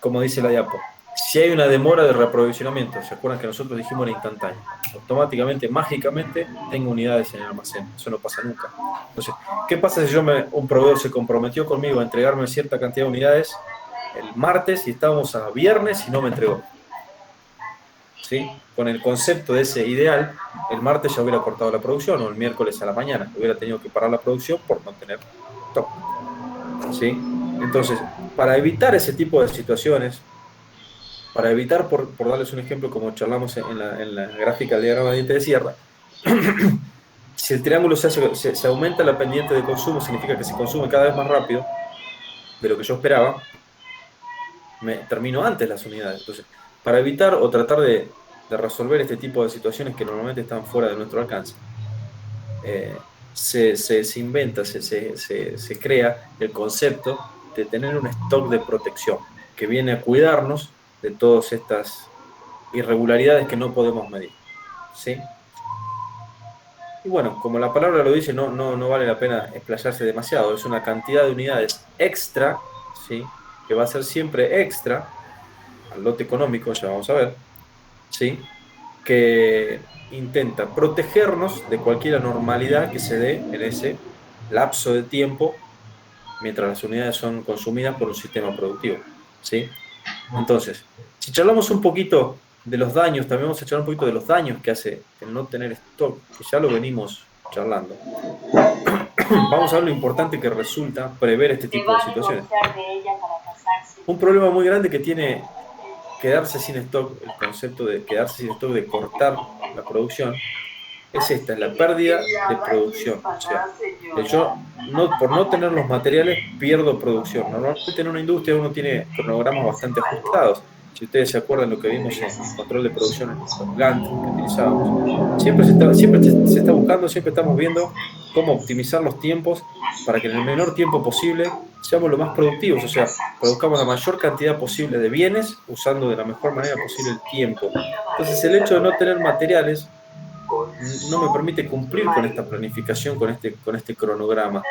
Como dice la diapo, si hay una demora de reaprovisionamiento, ¿se acuerdan que nosotros dijimos era instantáneo? Automáticamente, mágicamente, tengo unidades en el almacén. Eso no pasa nunca. Entonces, ¿qué pasa si un proveedor se comprometió conmigo a entregarme cierta cantidad de unidades el martes y estábamos a viernes y no me entregó? ¿Sí? Con el concepto de ese ideal, el martes ya hubiera cortado la producción o el miércoles a la mañana. Hubiera tenido que parar la producción por no tener stock. ¿Sí? Entonces, para evitar ese tipo de situaciones, para evitar, por darles un ejemplo, como charlamos en la gráfica del diagrama de diente de sierra, si el triángulo se aumenta la pendiente de consumo, significa que se consume cada vez más rápido de lo que yo esperaba, me termino antes las unidades. Entonces, para evitar o tratar de resolver este tipo de situaciones que normalmente están fuera de nuestro alcance, se inventa, se crea el concepto de tener un stock de protección que viene a cuidarnos de todas estas irregularidades que no podemos medir, ¿sí? Y bueno, como la palabra lo dice, no vale la pena explayarse demasiado. Es una cantidad de unidades extra, ¿sí? Que va a ser siempre extra al lote económico, ya vamos a ver, ¿sí? Que intenta protegernos de cualquier anormalidad que se dé en ese lapso de tiempo mientras las unidades son consumidas por un sistema productivo, ¿sí? Entonces, si charlamos un poquito de los daños, también vamos a charlar un poquito de los daños que hace el no tener stock, que ya lo venimos charlando. Vamos a ver lo importante que resulta prever este tipo de situaciones. Un problema muy grande que tiene quedarse sin stock, el concepto de quedarse sin stock, de cortar la producción, es la pérdida de producción. O sea, yo por no tener los materiales pierdo producción. Normalmente en una industria uno tiene cronogramas bastante ajustados. Si ustedes se acuerdan lo que vimos en control de producción en los Gantt que utilizábamos, siempre se está buscando, siempre estamos viendo cómo optimizar los tiempos para que en el menor tiempo posible seamos lo más productivos, o sea, produzcamos la mayor cantidad posible de bienes usando de la mejor manera posible el tiempo. Entonces el hecho de no tener materiales no me permite cumplir con esta planificación, con este cronograma.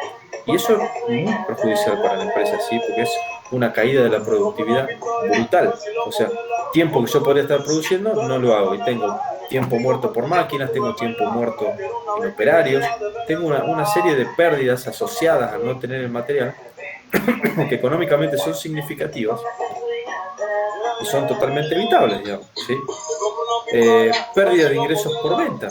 Y eso es muy perjudicial para la empresa, ¿sí? Porque es una caída de la productividad brutal. O sea, tiempo que yo podría estar produciendo, no lo hago. Y tengo tiempo muerto por máquinas, tengo tiempo muerto en operarios, tengo una serie de pérdidas asociadas al no tener el material que económicamente son significativas y son totalmente evitables, digamos, ¿sí? Pérdida de ingresos por venta.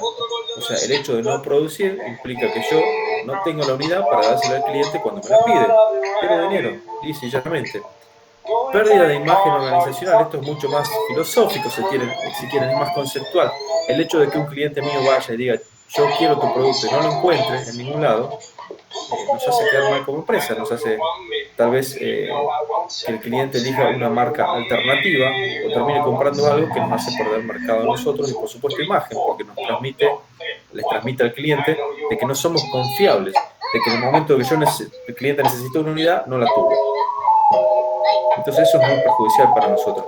O sea, el hecho de no producir implica que yo no tengo la unidad para dársela al cliente cuando me la pide. Pierdo dinero, y sencillamente. Pérdida de imagen organizacional. Esto es mucho más filosófico, si quieren, es más conceptual. El hecho de que un cliente mío vaya y diga, yo quiero tu producto y no lo encuentre en ningún lado, nos hace quedar mal como empresa, nos hace tal vez que el cliente elija una marca alternativa o termine comprando algo que nos hace perder mercado a nosotros y por supuesto imagen, porque les transmite al cliente de que no somos confiables, de que en el momento que el cliente necesita una unidad, no la tuvo. Entonces eso es muy perjudicial para nosotros.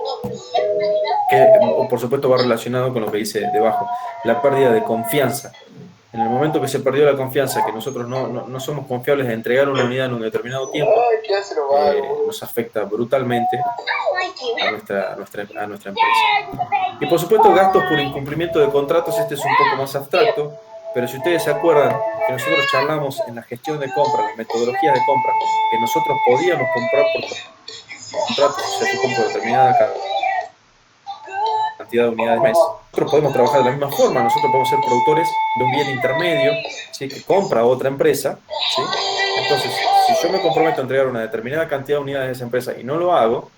Que por supuesto va relacionado con lo que dice debajo, la pérdida de confianza. En el momento que se perdió la confianza, que nosotros no somos confiables de entregar una unidad en un determinado tiempo, nos afecta brutalmente a nuestra empresa. Y por supuesto gastos por incumplimiento de contratos, este es un poco más abstracto, pero si ustedes se acuerdan que nosotros charlamos en la gestión de compra, las metodologías de compra, que nosotros podíamos comprar por contratos, o sea, yo compro determinada cantidad de unidades mes. Nosotros podemos trabajar de la misma forma, nosotros podemos ser productores de un bien intermedio, ¿sí? Que compra a otra empresa, ¿sí? Entonces, si yo me comprometo a entregar una determinada cantidad de unidades de esa empresa y no lo hago,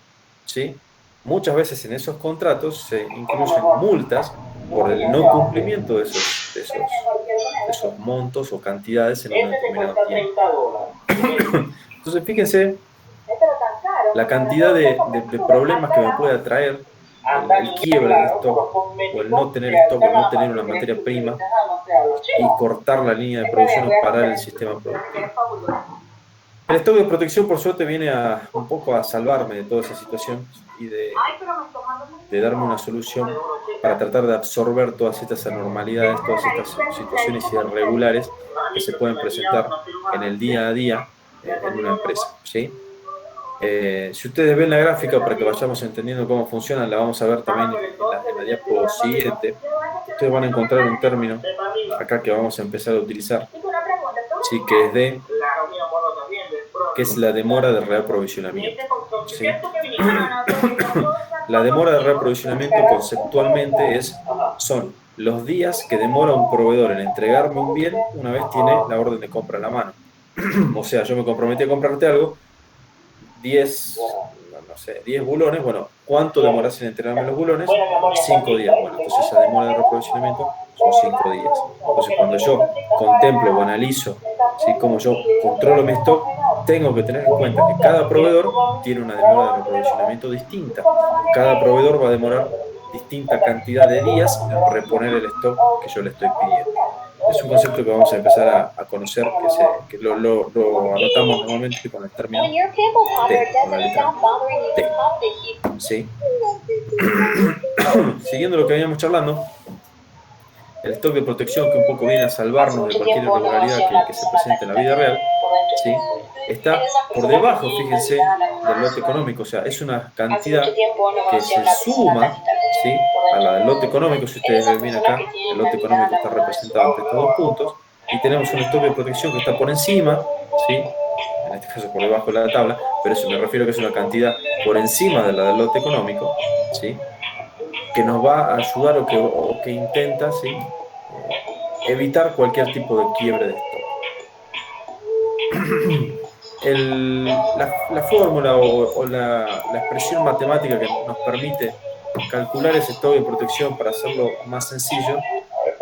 ¿sí? Muchas veces en esos contratos se incluyen multas por el no cumplimiento de esos montos o cantidades en un determinado tiempo. Entonces, fíjense la cantidad de problemas que me puede traer el quiebre de stock o el no tener stock, el no tener una materia prima y cortar la línea de producción o parar el sistema productivo. El stock de protección, por suerte, viene un poco a salvarme de toda esa situación y de darme una solución para tratar de absorber todas estas anormalidades, todas estas situaciones irregulares que se pueden presentar en el día a día en una empresa, ¿sí? Si ustedes ven la gráfica, para que vayamos entendiendo cómo funciona, la vamos a ver también en la diapo siguiente. Ustedes van a encontrar un término acá que vamos a empezar a utilizar, ¿sí? Que es la demora de reaprovisionamiento, ¿sí? La demora de reaprovisionamiento conceptualmente son los días que demora un proveedor en entregarme un bien una vez tiene la orden de compra en la mano. O sea, yo me comprometí a comprarte algo, 10 bulones, bueno, ¿cuánto demoras en entregarme los bulones? 5 días, bueno, entonces esa demora de reaprovisionamiento son 5 días. Entonces cuando yo contemplo o analizo, ¿sí? Cómo yo controlo mi stock, tengo que tener en cuenta que cada proveedor tiene una demora de reaprovisionamiento distinta. Cada proveedor va a demorar distinta cantidad de días en reponer el stock que yo le estoy pidiendo. Es un concepto que vamos a empezar a conocer, que lo anotamos normalmente con el término T, con la letra T. ¿Sí? Siguiendo lo que veníamos charlando, el stock de protección, que un poco viene a salvarnos de cualquier irregularidad que se presente en la vida real, ¿sí? Está por debajo, fíjense, del lote económico, o sea, es una cantidad que se suma, ¿sí? A la del lote económico. Si ustedes ven bien acá, el lote económico está representado entre estos dos puntos, y tenemos un stock de protección que está por encima, ¿sí? en este caso por debajo de la tabla, pero eso me refiero que es una cantidad por encima de la del lote económico, ¿sí? Que nos va a ayudar o que intenta, ¿sí? Evitar cualquier tipo de quiebre de stock. La fórmula o la expresión matemática que nos permite calcular ese stock de protección para hacerlo más sencillo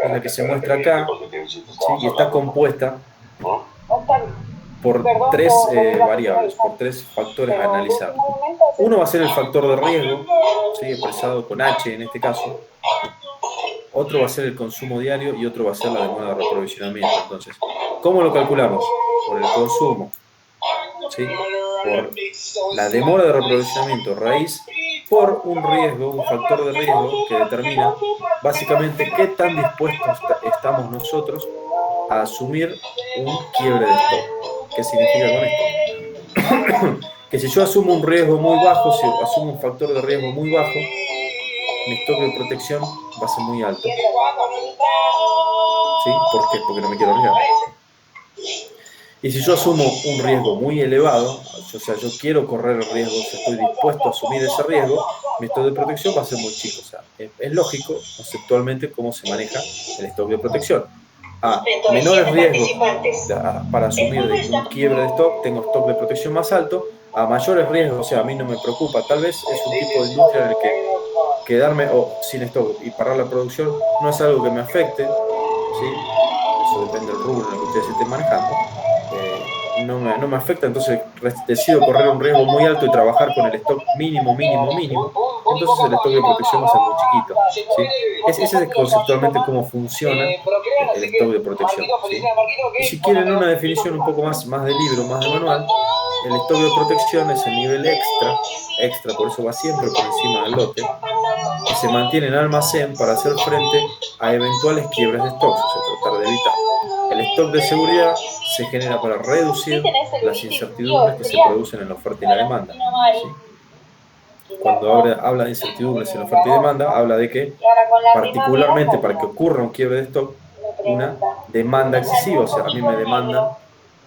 es la que se muestra acá, ¿sí? Y está compuesta por tres variables, por tres factores a analizar. Uno va a ser el factor de riesgo, ¿sí? Expresado con H en este caso. Otro va a ser el consumo diario y otro va a ser la demora de reprovisionamiento. Entonces, ¿cómo lo calculamos? Por el consumo, ¿sí? Por la demora de reprovisionamiento raíz por un riesgo, un factor de riesgo que determina básicamente qué tan dispuestos estamos nosotros a asumir un quiebre de stock. ¿Qué significa con esto? Que si yo asumo un riesgo muy bajo, si asumo un factor de riesgo muy bajo, mi stock de protección va a ser muy alto. ¿Sí? ¿Por qué? Porque no me quiero arriesgar. Y si yo asumo un riesgo muy elevado, o sea, yo quiero correr el riesgo, si estoy dispuesto a asumir ese riesgo, mi stock de protección va a ser muy chico. O sea, es lógico conceptualmente cómo se maneja el stock de protección. A menores riesgos para asumir un quiebre de stock, tengo stock de protección más alto. A mayores riesgos, o sea, a mí no me preocupa. Tal vez es un tipo de industria en el que quedarme sin stock y parar la producción no es algo que me afecte, ¿sí? Eso depende del rubro en el que ustedes estén manejando. No me afecta, entonces decido correr un riesgo muy alto y trabajar con el stock mínimo, entonces el stock de protección va a ser muy chiquito, ¿sí? Ese es conceptualmente cómo funciona el stock de protección, ¿sí? Y si quieren una definición un poco más de libro, más de manual, el stock de protección es el nivel extra, por eso va siempre por encima del lote, que se mantiene en almacén para hacer frente a eventuales quiebres de stock, o sea, tratar de evitar. El stock de seguridad se genera para reducir las incertidumbres que se producen en la oferta y la demanda, ¿sí? Cuando habla de incertidumbres en la oferta y demanda, habla de que, particularmente para que ocurra un quiebre de stock, una demanda excesiva, o sea, a mí me demandan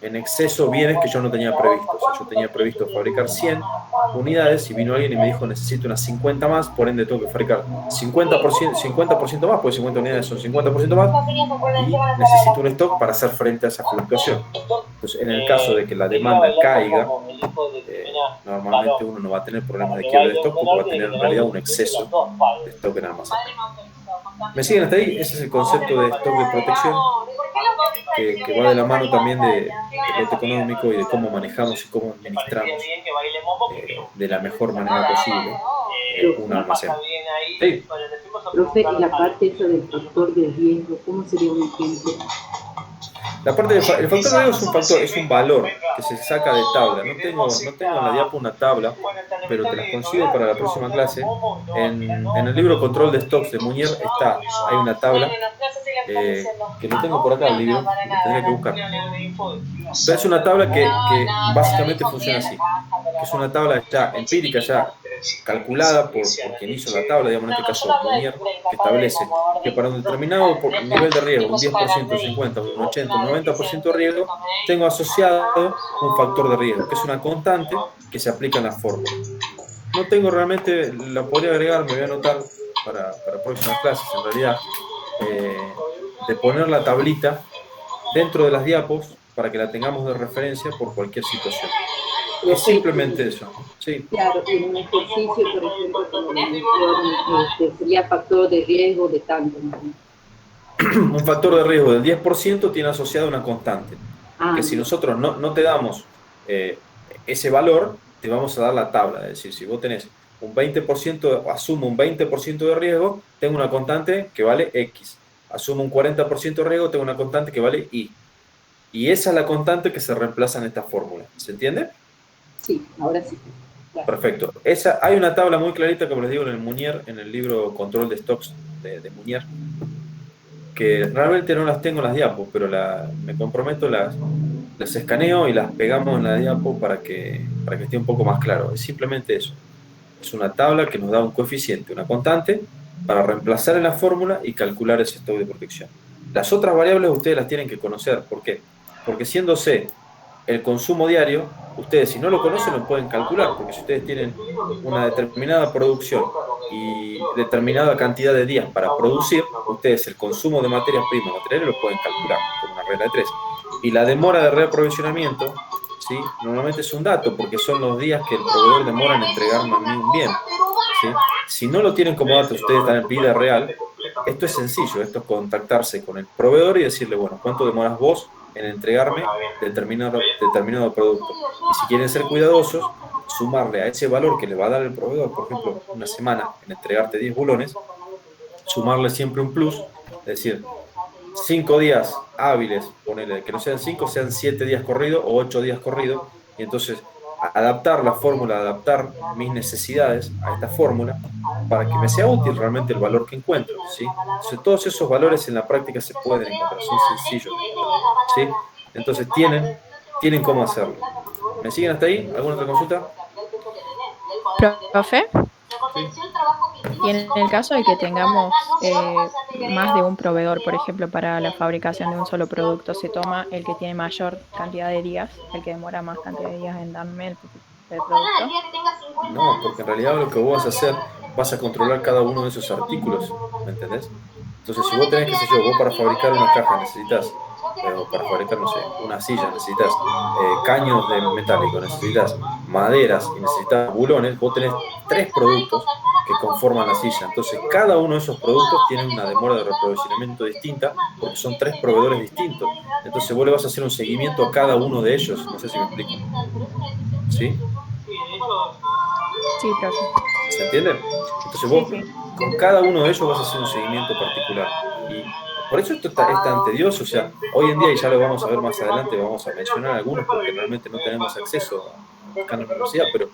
en exceso bienes que yo no tenía previsto. O sea, yo tenía previsto fabricar 100 unidades y vino alguien y me dijo necesito unas 50 más, por ende tengo que fabricar 50% más, pues 50 unidades son 50% más, y necesito un stock para hacer frente a esa fluctuación. Entonces, en el caso de que la demanda caiga, normalmente uno no va a tener problemas de quiebre de stock porque va a tener en realidad un exceso de stock en almacén. ¿Me siguen hasta ahí? Ese es el concepto de stock de protección, que va de la mano también del lote económico y de cómo manejamos y cómo administramos de la mejor manera posible un almacén. Sí. Profe, y la parte esa del factor de riesgo, ¿cómo sería un ejemplo? El factor de riesgo es un valor que se saca de tabla. No tengo en la diapo una tabla, pero te las consigo para la próxima clase. En el libro Control de Stocks de Munier hay una tabla que no tengo por acá el libro, que tendría que buscar. Pero es una tabla que básicamente funciona así. Que es una tabla ya empírica, ya calculada por quien hizo la tabla, digamos en este caso Munier, que establece que para un determinado nivel de riesgo, un 10%, un 50%, un 80%, un 90% de riesgo, tengo asociado un factor de riesgo, que es una constante que se aplica en la fórmula. No tengo realmente, la podría agregar, me voy a anotar para próximas clases en realidad, de poner la tablita dentro de las diapos para que la tengamos de referencia por cualquier situación. Es simplemente eso. Sí. Claro, en un ejercicio, por ejemplo, como sería factor de riesgo de tanto, ¿no? Un factor de riesgo del 10% tiene asociado una constante. Que si nosotros no te damos ese valor, te vamos a dar la tabla. Es decir, si vos tenés un 20%, asumo un 20% de riesgo, tengo una constante que vale X. Asumo un 40% de riesgo, tengo una constante que vale Y. Y esa es la constante que se reemplaza en esta fórmula. ¿Se entiende? Sí, ahora sí. Claro. Perfecto. Hay una tabla muy clarita, como les digo, en el Munier, en el libro Control de Stocks de Munier, que realmente no las tengo en las diapos, pero me comprometo, las escaneo y las pegamos en la diapo para que esté un poco más claro. Es simplemente eso. Es una tabla que nos da un coeficiente, una constante, para reemplazar en la fórmula y calcular ese stock de protección. Las otras variables ustedes las tienen que conocer. ¿Por qué? Porque siendo C el consumo diario, ustedes si no lo conocen lo pueden calcular, porque si ustedes tienen una determinada producción y determinada cantidad de días para producir, ustedes el consumo de materias primas, materiales, lo pueden calcular con una regla de 3. Y la demora de reaprovisionamiento, ¿sí? Normalmente es un dato, porque son los días que el proveedor demora en entregarme a mí un bien, ¿sí? Si no lo tienen como dato, ustedes están en vida real, esto es sencillo, esto es contactarse con el proveedor y decirle, bueno, ¿cuánto demoras vos en entregarme determinado producto? Y si quieren ser cuidadosos, sumarle a ese valor que le va a dar el proveedor, por ejemplo, una semana en entregarte 10 bulones, sumarle siempre un plus, es decir, 5 días hábiles, ponele, que no sean 5, sean 7 días corridos o 8 días corridos, y entonces adaptar la fórmula, adaptar mis necesidades a esta fórmula para que me sea útil realmente el valor que encuentro, ¿sí? Entonces, todos esos valores en la práctica se pueden encontrar, son sencillos, ¿sí? Entonces tienen cómo hacerlo. ¿Me siguen hasta ahí? ¿Alguna otra consulta? Profe, y en el caso de que tengamos más de un proveedor, por ejemplo, para la fabricación de un solo producto, ¿se toma el que tiene mayor cantidad de días, el que demora más cantidad de días en darme el producto? No, porque en realidad lo que vos vas a hacer, vas a controlar cada uno de esos artículos, ¿me entendés? Entonces, si vos tenés, qué sé yo, vos para fabricar una caja necesitas, para fabricar, no sé, una silla necesitas caños de metálico, necesitas maderas y necesitas bulones, vos tenés 3 productos que conforman la silla. Entonces, cada uno de esos productos tiene una demora de reaprovisionamiento distinta porque son 3 proveedores distintos. Entonces, vos le vas a hacer un seguimiento a cada uno de ellos. No sé si me explico. ¿Sí? Sí, profe. ¿Se entiende? Entonces vos con cada uno de ellos vas a hacer un seguimiento particular. Y por eso esto es tan tedioso. O sea, hoy en día, y ya lo vamos a ver más adelante, vamos a mencionar algunos porque realmente no tenemos acceso acá en la universidad, pero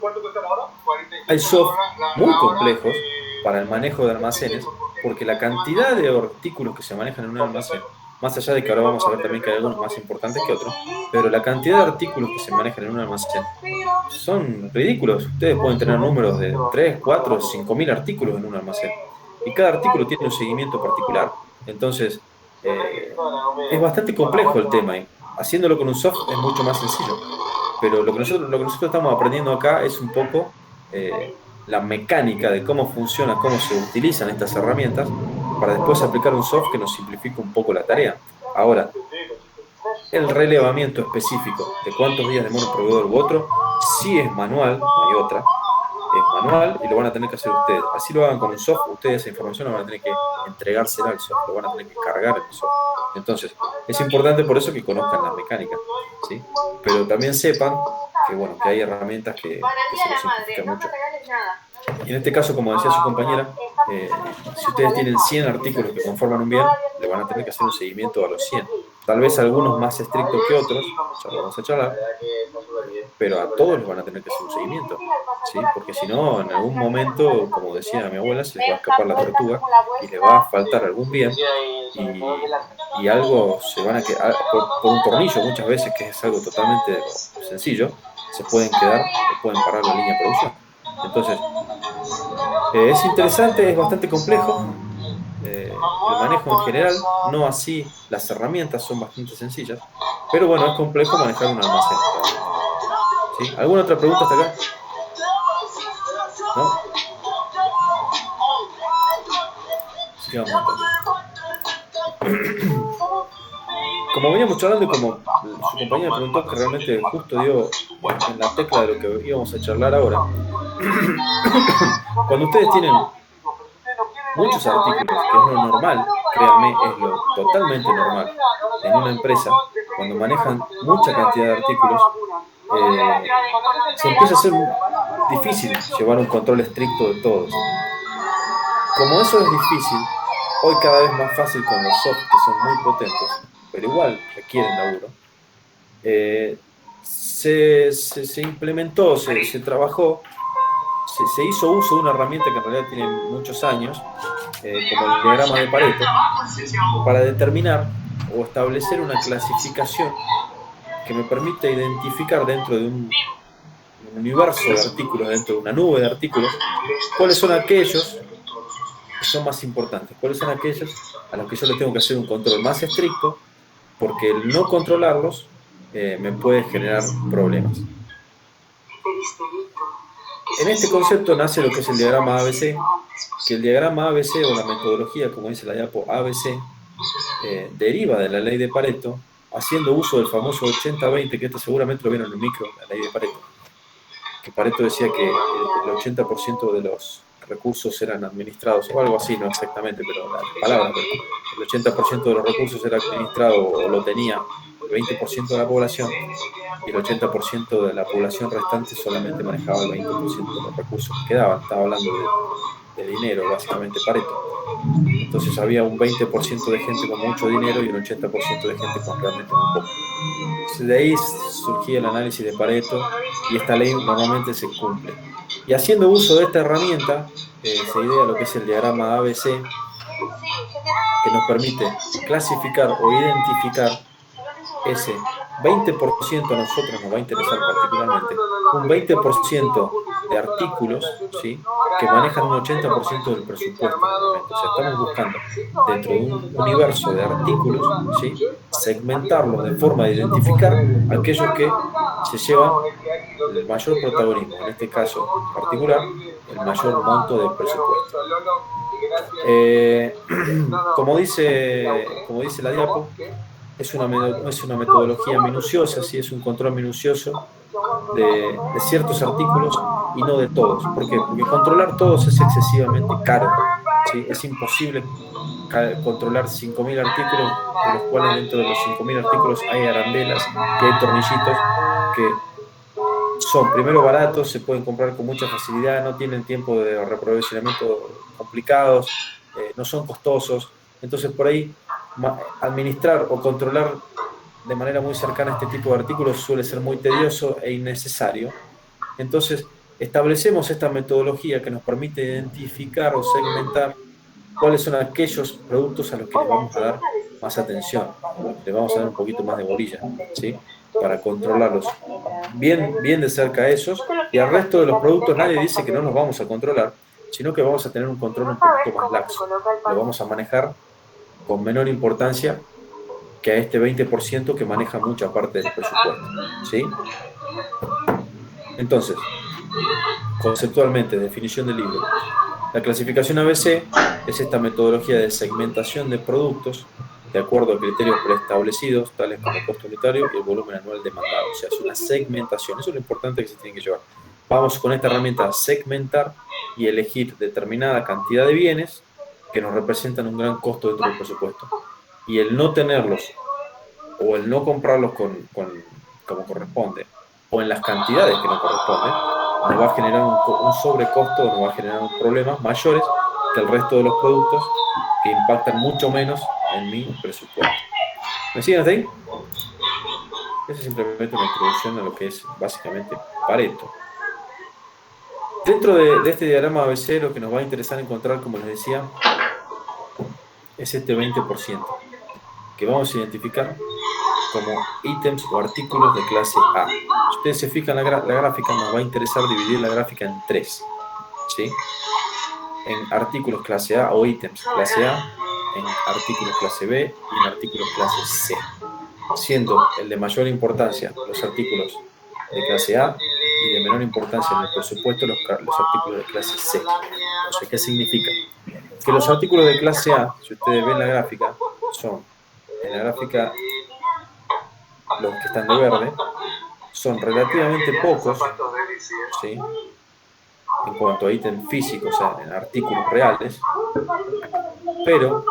hay software muy complejos para el manejo de almacenes, porque la cantidad de artículos que se manejan en un almacén, más allá de que ahora vamos a ver también que hay algunos más importantes que otros, pero la cantidad de artículos que se manejan en un almacén son ridículos. Ustedes pueden tener números de 3, 4, 5.000 artículos en un almacén, y cada artículo tiene un seguimiento particular. Entonces, es bastante complejo el tema, y haciéndolo con un software es mucho más sencillo. Pero lo que nosotros estamos aprendiendo acá es un poco la mecánica de cómo funciona, cómo se utilizan estas herramientas para después aplicar un software que nos simplifique un poco la tarea. Ahora, el relevamiento específico de cuántos días demora un proveedor u otro, sí es manual, no hay otra, es manual y lo van a tener que hacer ustedes. Así lo hagan con un software, ustedes esa información la van a tener que entregársela al software, lo van a tener que cargar el software. Entonces, es importante por eso que conozcan la mecánica, ¿sí? Pero también sepan que, bueno, que hay herramientas que se les simplifican mucho. Y en este caso, como decía su compañera, si ustedes tienen 100 artículos que conforman un bien, le van a tener que hacer un seguimiento a los 100. Tal vez algunos más estrictos que otros, ya lo vamos a charlar, pero a todos les van a tener que hacer un seguimiento, ¿sí? Porque si no, en algún momento, como decía mi abuela, se les va a escapar la tortuga y les va a faltar algún bien y algo se van a quedar, por un tornillo muchas veces, que es algo totalmente sencillo, se pueden quedar, pueden parar la línea de producción. Entonces, es interesante, es bastante complejo el manejo en general, no así las herramientas, son bastante sencillas, pero bueno, es complejo manejar un almacén. ¿Sí? ¿Alguna otra pregunta hasta acá? ¿No? Sigamos entonces. Como veníamos charlando y como su compañera preguntó, que realmente justo dio en la tecla de lo que íbamos a charlar ahora, cuando ustedes tienen muchos artículos, que es lo normal, créanme, es lo totalmente normal en una empresa, cuando manejan mucha cantidad de artículos, se empieza a hacer difícil llevar un control estricto de todos. Como eso es difícil, hoy cada vez más fácil con los soft, que son muy potentes, pero igual requieren laburo, se implementó, se trabajó, se hizo uso de una herramienta que en realidad tiene muchos años, como el diagrama de Pareto, para determinar o establecer una clasificación que me permite identificar dentro de un universo de artículos, dentro de una nube de artículos, cuáles son aquellos que son más importantes, cuáles son aquellos a los que yo le tengo que hacer un control más estricto, porque el no controlarlos me puede generar problemas. En este concepto nace lo que es el diagrama ABC, que el diagrama ABC o la metodología, como dice la diapo ABC, deriva de la ley de Pareto, haciendo uso del famoso 80-20, que esto seguramente lo vieron en el micro, la ley de Pareto, que Pareto decía que el 80% de los recursos eran administrados, o algo así, no exactamente, pero la palabra, el 80% de los recursos era administrado o lo tenía el 20% de la población, y el 80% de la población restante solamente manejaba el 20% de los recursos que quedaban. Estaba hablando de dinero, básicamente, Pareto. Entonces había un 20% de gente con mucho dinero y un 80% de gente con realmente muy poco. Entonces, de ahí surgía el análisis de Pareto y esta ley normalmente se cumple. Y haciendo uso de esta herramienta, se idea lo que es el diagrama ABC, que nos permite clasificar o identificar ese 20% a nosotros nos va a interesar particularmente, un 20% de artículos, ¿sí?, que manejan un 80% del presupuesto. O sea, estamos buscando dentro de un universo de artículos, ¿sí?, segmentarlos de forma de identificar aquellos que se llevan el mayor protagonismo, en este caso particular, el mayor monto del presupuesto. Como dice la diapo, es una metodología minuciosa, ¿sí? Es un control minucioso de ciertos artículos y no de todos. ¿Por qué? Porque controlar todos es excesivamente caro, ¿sí? Es imposible controlar 5.000 artículos, de los cuales dentro de los 5.000 artículos hay arandelas y hay tornillitos que son primero baratos, se pueden comprar con mucha facilidad, no tienen tiempo de reaprovisionamiento complicados, no son costosos. Entonces, por ahí, administrar o controlar de manera muy cercana este tipo de artículos suele ser muy tedioso e innecesario. Entonces, establecemos esta metodología que nos permite identificar o segmentar cuáles son aquellos productos a los que les vamos a dar más atención, le vamos a dar un poquito más de bolilla, ¿sí?, para controlarlos bien de cerca a esos, y al resto de los productos nadie dice que no los vamos a controlar, sino que vamos a tener un control un poquito más laxo, lo vamos a manejar con menor importancia que a este 20% que maneja mucha parte del presupuesto, ¿sí? Entonces, conceptualmente, definición del libro. La clasificación ABC es esta metodología de segmentación de productos de acuerdo a criterios preestablecidos, tales como costo unitario y el volumen anual demandado. O sea, es una segmentación. Eso es lo importante que se tiene que llevar. Vamos con esta herramienta a segmentar y elegir determinada cantidad de bienes que nos representan un gran costo dentro del presupuesto. Y el no tenerlos o el no comprarlos como corresponde, o en las cantidades que nos corresponden, nos va a generar un sobrecosto, nos va a generar problemas mayores que el resto de los productos que impactan mucho menos en mi presupuesto. ¿Me siguen hasta ahí? Esa es simplemente una introducción a lo que es básicamente Pareto. Dentro de este diagrama ABC lo que nos va a interesar encontrar, como les decía, es este 20%, que vamos a identificar como ítems o artículos de clase A. Si ustedes se fijan la gráfica, nos va a interesar dividir la gráfica en tres, ¿sí? En artículos clase A o ítems clase A, en artículos clase B y en artículos clase C, siendo el de mayor importancia los artículos de clase A y de menor importancia en el presupuesto los artículos de clase C. O sea, ¿qué significa? Que los artículos de clase A, si ustedes ven la gráfica, son, en la gráfica, los que están de verde, son relativamente pocos, ¿sí?, en cuanto a ítems físicos, o sea, en artículos reales, pero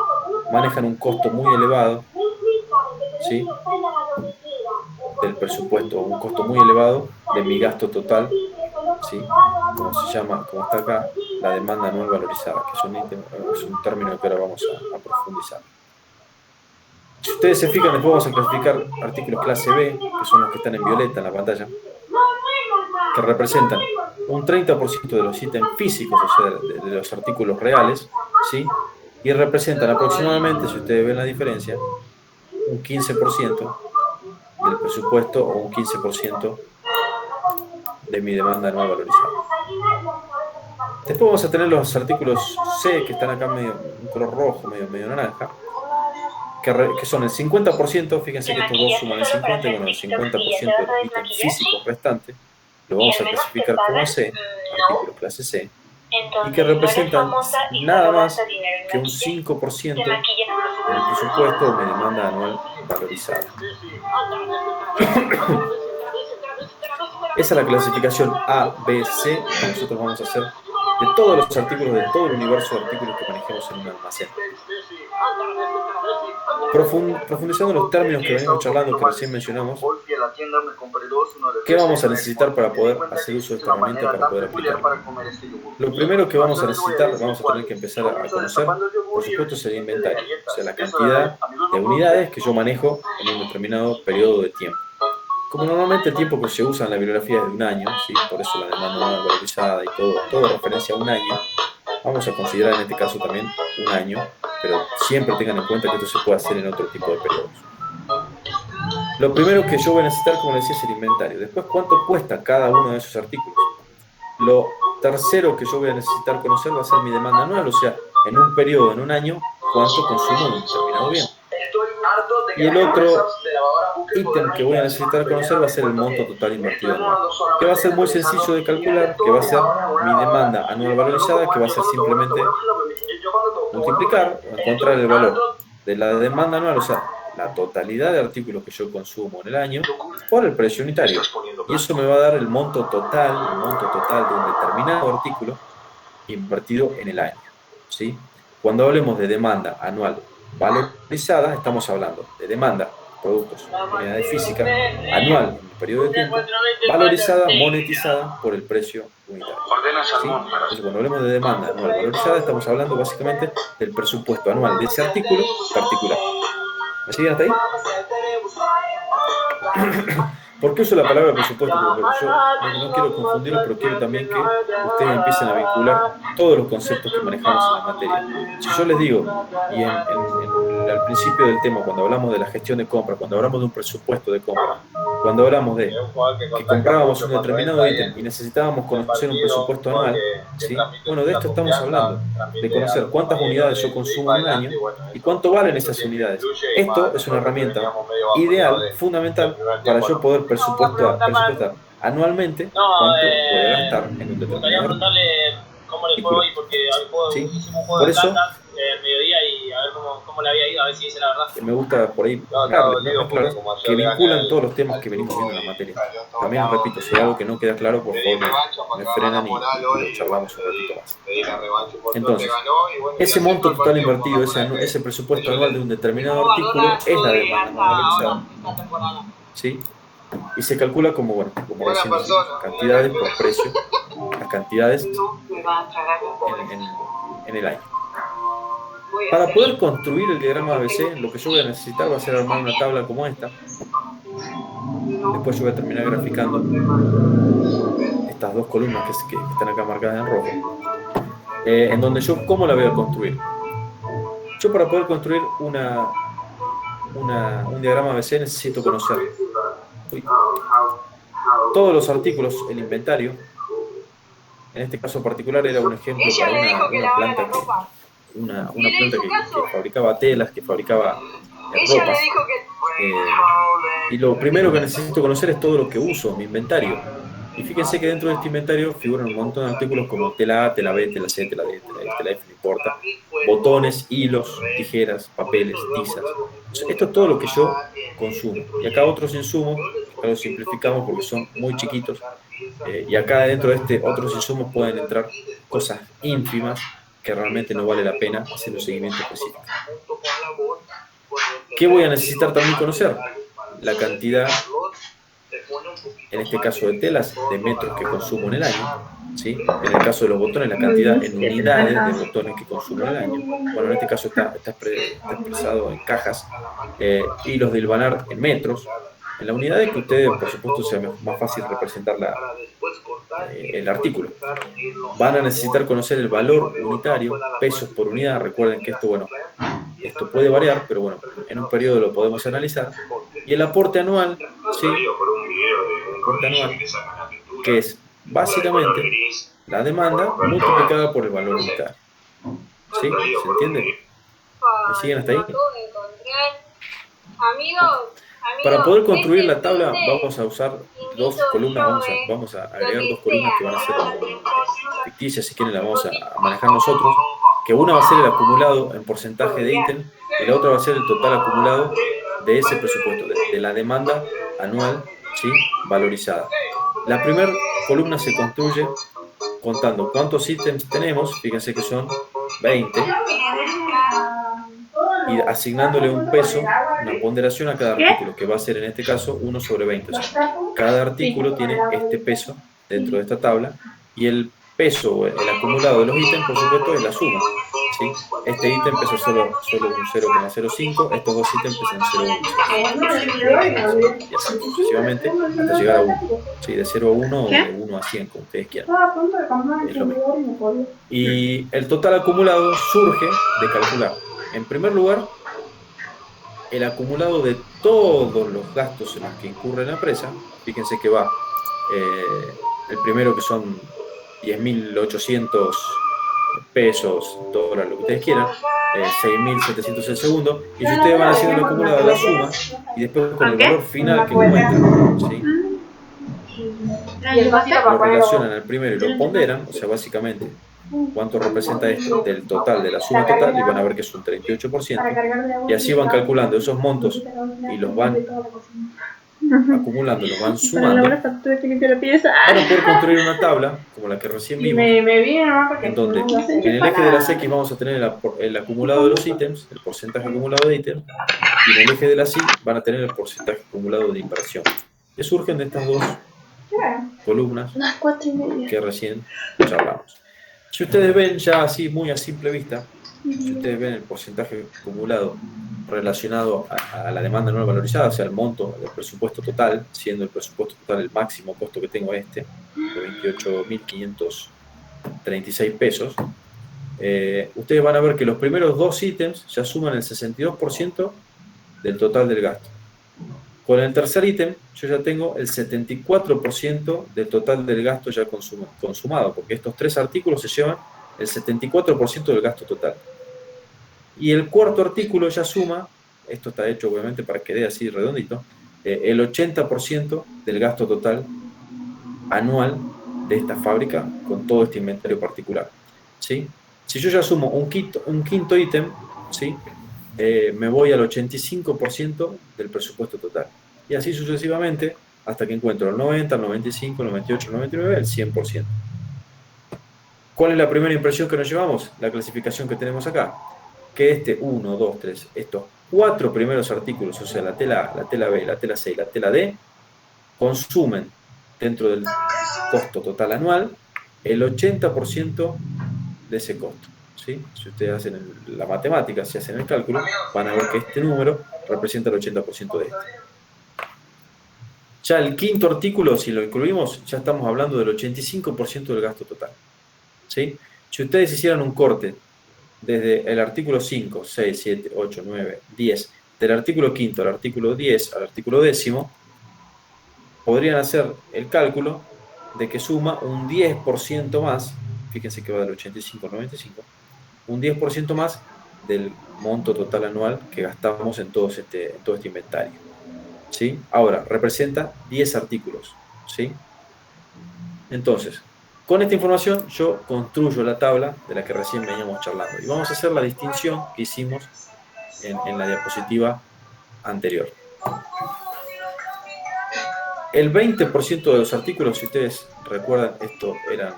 manejan un costo muy elevado, ¿sí?, del presupuesto, un costo muy elevado de mi gasto total, ¿sí?, como se llama, como está acá, la demanda anual valorizada, que es un término que ahora vamos a profundizar. Si ustedes se fijan, después vamos a clasificar artículos clase B, que son los que están en violeta en la pantalla, que representan un 30% de los ítems físicos, o sea, de los artículos reales, ¿sí?, y representan aproximadamente, si ustedes ven la diferencia, un 15% del presupuesto o un 15% de mi demanda anual valorizada. Después vamos a tener los artículos C, que están acá medio un color rojo, medio naranja, que son el 50%, fíjense que estos dos suman el 50%, y bueno, el 50% de los ítems físicos restantes lo vamos a clasificar como C, artículo clase C, y que representan nada más que un 5% del presupuesto o mi demanda anual valorizada. Esa es la clasificación A, B, C que nosotros vamos a hacer de todos los artículos, de todo el universo de artículos que manejemos en un almacén. Profundizando en los términos que venimos charlando, que recién mencionamos, ¿qué vamos a necesitar para poder hacer uso de esta herramienta, para poder aplicarla? Lo primero que vamos a necesitar, vamos a tener que empezar a conocer, por supuesto, es el inventario, o sea, la cantidad de unidades que yo manejo en un determinado periodo de tiempo. Como normalmente el tiempo que se usa en la bibliografía es de un año, ¿sí? Por eso la demanda anual valorizada y todo referencia a un año, vamos a considerar en este caso también un año, pero siempre tengan en cuenta que esto se puede hacer en otro tipo de periodos. Lo primero que yo voy a necesitar, como les decía, es el inventario. Después, ¿cuánto cuesta cada uno de esos artículos? Lo tercero que yo voy a necesitar conocer va a ser mi demanda anual, o sea, en un periodo, en un año, cuánto consumo de un determinado bien. Y el otro ítem que voy a necesitar conocer va a ser el monto total invertido anual, que va a ser muy sencillo de calcular, que va a ser mi demanda anual valorizada, que va a ser simplemente multiplicar o encontrar el valor de la demanda anual, o sea, la totalidad de artículos que yo consumo en el año, por el precio unitario. Y eso me va a dar el monto total de un determinado artículo invertido en el año, ¿sí? Cuando hablemos de demanda anual valorizada, estamos hablando de demanda, productos, unidades físicas, anual en el periodo de tiempo, valorizada, monetizada por el precio unitario, ¿sí? Entonces, cuando hablemos de demanda anual valorizada, estamos hablando básicamente del presupuesto anual de ese artículo particular. ¿Me siguen hasta ahí? ¿Por qué uso la palabra presupuesto? Porque yo no quiero confundirlo, pero quiero también que ustedes empiecen a vincular todos los conceptos que manejamos en la materia. Si yo les digo, y al principio del tema, cuando hablamos de la gestión de compra, cuando hablamos de un presupuesto de compra, cuando hablamos de que comprábamos un determinado ítem y necesitábamos conocer un presupuesto anual, ¿sí? Bueno, de esto estamos hablando, de conocer cuántas unidades yo consumo en un año y cuánto valen esas unidades. Esto es una herramienta ideal, fundamental, para yo poder presupuestar anualmente cuánto voy a gastar en un determinado cómo le fue hoy, porque ¿sí? hicimos un juego Por de eso, cartas al mediodía y a ver cómo le había ido, a ver si dice la verdad. me gusta por ahí que vinculan todos los temas que venimos viendo en la materia. También repito, si hay algo que no queda claro, por favor me frenan y lo charlamos un ratito más. Entonces, ese monto total invertido, ese presupuesto anual de un determinado artículo es la demanda valorizada, ¿sí? Y se calcula como, bueno, como recién dijimos, cantidades por precio, las cantidades en el año. Para poder construir el diagrama ABC, lo que yo voy a necesitar va a ser armar una tabla como esta. Después yo voy a terminar graficando estas dos columnas que están acá marcadas en rojo, en donde yo, ¿cómo la voy a construir? Yo, para poder construir un diagrama ABC, necesito conocer todos los artículos, el inventario. En este caso particular era un ejemplo para una planta que fabricaba telas, que fabricaba ropas. Y lo primero que necesito conocer es todo lo que uso, mi inventario. Y fíjense que dentro de este inventario figuran un montón de artículos como tela A, tela B, tela C, tela D, tela E, tela F, no importa. Botones, hilos, tijeras, papeles, tizas. Esto es todo lo que yo consumo. Y acá otros insumos, acá los simplificamos porque son muy chiquitos. Y acá dentro de otros insumos pueden entrar cosas ínfimas que realmente no vale la pena hacer un seguimiento específico. ¿Qué voy a necesitar también conocer? La cantidad, en este caso de telas, de metros que consumo en el año, ¿sí? En el caso de los botones, la cantidad en unidades de botones que consumo en el año. Bueno, en este caso está expresado en cajas, y los de hilvanar en metros. En la unidad que ustedes, por supuesto, sea más fácil representar el artículo. Van a necesitar conocer el valor unitario, pesos por unidad. Recuerden que esto, bueno, esto puede variar, pero bueno, en un periodo lo podemos analizar. Y el aporte anual, ¿sí? El aporte anual, que es básicamente la demanda multiplicada por el valor unitario. ¿Sí? ¿Se entiende? ¿Me siguen hasta ahí? Para poder construir la tabla vamos a usar dos columnas, vamos a agregar dos columnas que van a ser ficticias, si quieren la vamos a manejar nosotros, que una va a ser el acumulado en porcentaje de ítem y la otra va a ser el total acumulado de ese presupuesto, de la demanda anual, ¿sí?, valorizada. La primera columna se construye contando cuántos ítems tenemos, fíjense que son 20, y asignándole un peso, una ponderación a cada artículo, que va a ser en este caso 1 sobre 20. O sea, cada artículo tiene este peso dentro de esta tabla, y el peso, el acumulado de los ítems, por supuesto, es la suma, ¿sí? Este ítem pesa solo un 0,05, estos dos ítems pesan 0,1, y así sucesivamente hasta llegar a 1, ¿sí? De 0 a 1 o de 1 a 100, como ustedes quieran. Es lo mismo. Y el total acumulado surge de calcular, en primer lugar, el acumulado de todos los gastos en los que incurre la empresa. Fíjense que va el primero, que son 10.800 pesos, dólares, lo que ustedes quieran, 6.700 el segundo, y si ustedes van haciendo el acumulado de la suma, y después con el valor final que encuentran, ¿sí?, lo relacionan al primero y lo ponderan, o sea, básicamente, cuánto representa esto del total, de la suma total, y van a ver que es un 38%, y así van calculando esos montos y los van acumulando, los van sumando, para poder construir una tabla como la que recién vimos, en donde en el eje de las X vamos a tener el acumulado de los ítems, el porcentaje acumulado de ítems, y en el eje de las Y van a tener el porcentaje acumulado de inversión, que surgen de estas dos columnas que recién charlamos. Si ustedes ven ya así, muy a simple vista, si ustedes ven el porcentaje acumulado relacionado a la demanda anual valorizada, o sea, el monto del presupuesto total, siendo el presupuesto total el máximo costo que tengo de 28.536 pesos, ustedes van a ver que los primeros dos ítems ya suman el 62% del total del gasto. Con el tercer ítem, yo ya tengo el 74% del total del gasto ya consumado, porque estos tres artículos se llevan el 74% del gasto total. Y el cuarto artículo ya suma, esto está hecho obviamente para que quede así redondito, el 80% del gasto total anual de esta fábrica con todo este inventario particular, ¿sí? Si yo ya sumo un quinto ítem, ¿sí?, me voy al 85% del presupuesto total. Y así sucesivamente hasta que encuentro el 90, el 95, el 98, el 99, el 100%. ¿Cuál es la primera impresión que nos llevamos? La clasificación que tenemos acá. Que 1, 2, 3, estos 4 primeros artículos, o sea, la tela A, la tela B, la tela C y la tela D, consumen dentro del costo total anual el 80% de ese costo, ¿sí? Si ustedes hacen la matemática, si hacen el cálculo, van a ver que este número representa el 80% de este. Ya el quinto artículo, si lo incluimos, ya estamos hablando del 85% del gasto total, ¿sí? Si ustedes hicieran un corte desde el artículo 5, 6, 7, 8, 9, 10, del artículo quinto al artículo 10 al artículo 10, podrían hacer el cálculo de que suma un 10% más, fíjense que va del 85 al 95, un 10% más del monto total anual que gastamos en todo este inventario, ¿sí? Ahora, representa 10 artículos, ¿sí? Entonces, con esta información yo construyo la tabla de la que recién veníamos charlando. Y vamos a hacer la distinción que hicimos en la diapositiva anterior. El 20% de los artículos, si ustedes recuerdan, esto eran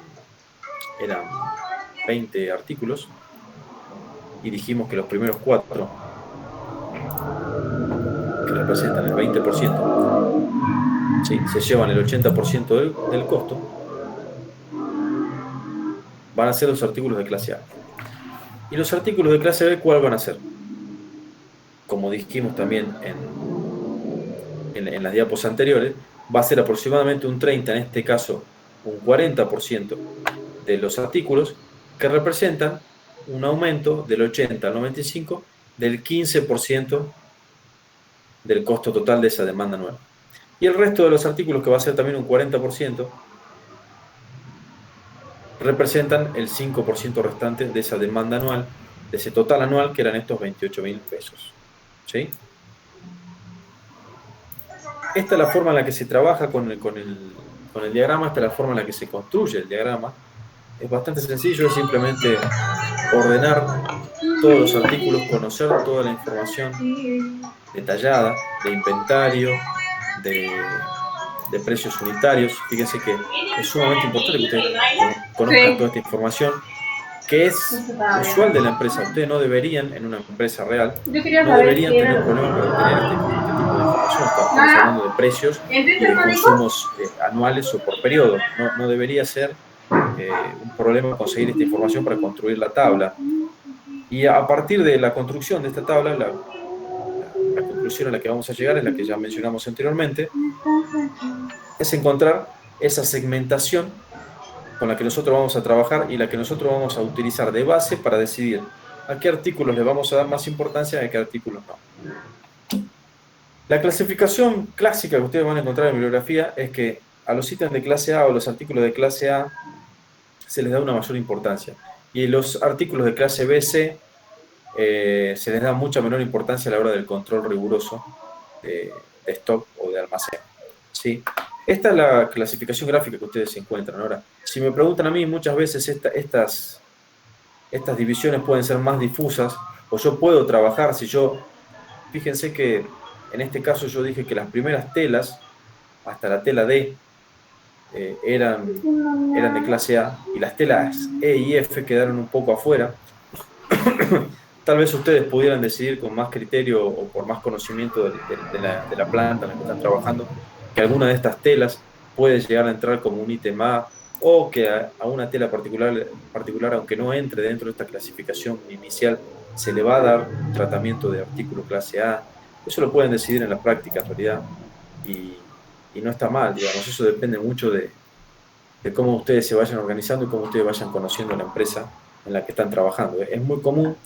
20 artículos. Y dijimos que los primeros 4, que representan el 20%, ¿sí?, se llevan el 80% del costo, van a ser los artículos de clase A. Y los artículos de clase B, ¿cuál van a ser? Como dijimos también en las diapos anteriores, va a ser aproximadamente un 30%, en este caso un 40% de los artículos que representan un aumento del 80 al 95 del 15% del costo total de esa demanda anual. Y el resto de los artículos, que va a ser también un 40%, representan el 5% restante de esa demanda anual, de ese total anual, que eran estos 28.000 pesos, ¿sí? esta es la forma en la que se trabaja con el diagrama, esta es la forma en la que se construye el diagrama. Es bastante sencillo, es simplemente ordenar todos los artículos, conocer toda la información detallada de inventario, de precios unitarios. Fíjense que es sumamente importante que ustedes conozcan toda esta información, que es usual de la empresa. Ustedes no deberían, en una empresa real, Yo quería no saber deberían si tener era... problemas para obtener este tipo de información. Estamos hablando de precios y de consumos anuales o por periodo. No debería ser un problema conseguir esta información para construir la tabla. Y a partir de la construcción de esta tabla, la conclusión a la que vamos a llegar es la que ya mencionamos anteriormente, es encontrar esa segmentación con la que nosotros vamos a trabajar y la que nosotros vamos a utilizar de base para decidir a qué artículos le vamos a dar más importancia y a qué artículos no. La clasificación clásica que ustedes van a encontrar en bibliografía es que a los ítems de clase A o los artículos de clase A se les da una mayor importancia, y los artículos de clase B, C se les da mucha menor importancia a la hora del control riguroso de stock o de almacén, ¿sí? Esta es la clasificación gráfica que ustedes se encuentran. Ahora, si me preguntan a mí, muchas veces estas divisiones pueden ser más difusas, o yo puedo trabajar, fíjense que en este caso yo dije que las primeras telas, hasta la tela D, eran de clase A, y las telas E y F quedaron un poco afuera. Tal vez ustedes pudieran decidir con más criterio o por más conocimiento de la planta en la que están trabajando, que alguna de estas telas puede llegar a entrar como un ítem A, o que a una tela particular, aunque no entre dentro de esta clasificación inicial, se le va a dar un tratamiento de artículo clase A. Eso lo pueden decidir en la práctica, en realidad, y no está mal, digamos. Eso depende mucho de cómo ustedes se vayan organizando y cómo ustedes vayan conociendo la empresa en la que están trabajando. Es muy común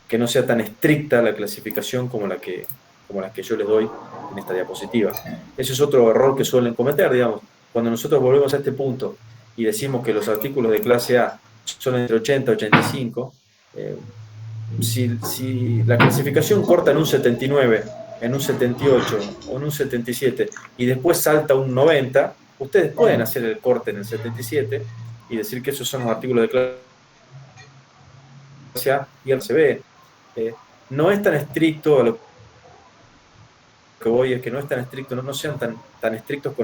que no sea tan estricta la clasificación como la que yo les doy en esta diapositiva. Ese es otro error que suelen cometer, digamos. Cuando nosotros volvemos a este punto y decimos que los artículos de clase A son entre 80 y 85, si la clasificación corta en un 79, en un 78 o en un 77 y después salta un 90, ustedes pueden hacer el corte en el 77 y decir que esos son los artículos de clase A y el CB. No es tan estricto, a lo que voy es que no es tan estricto, no sean tan estrictos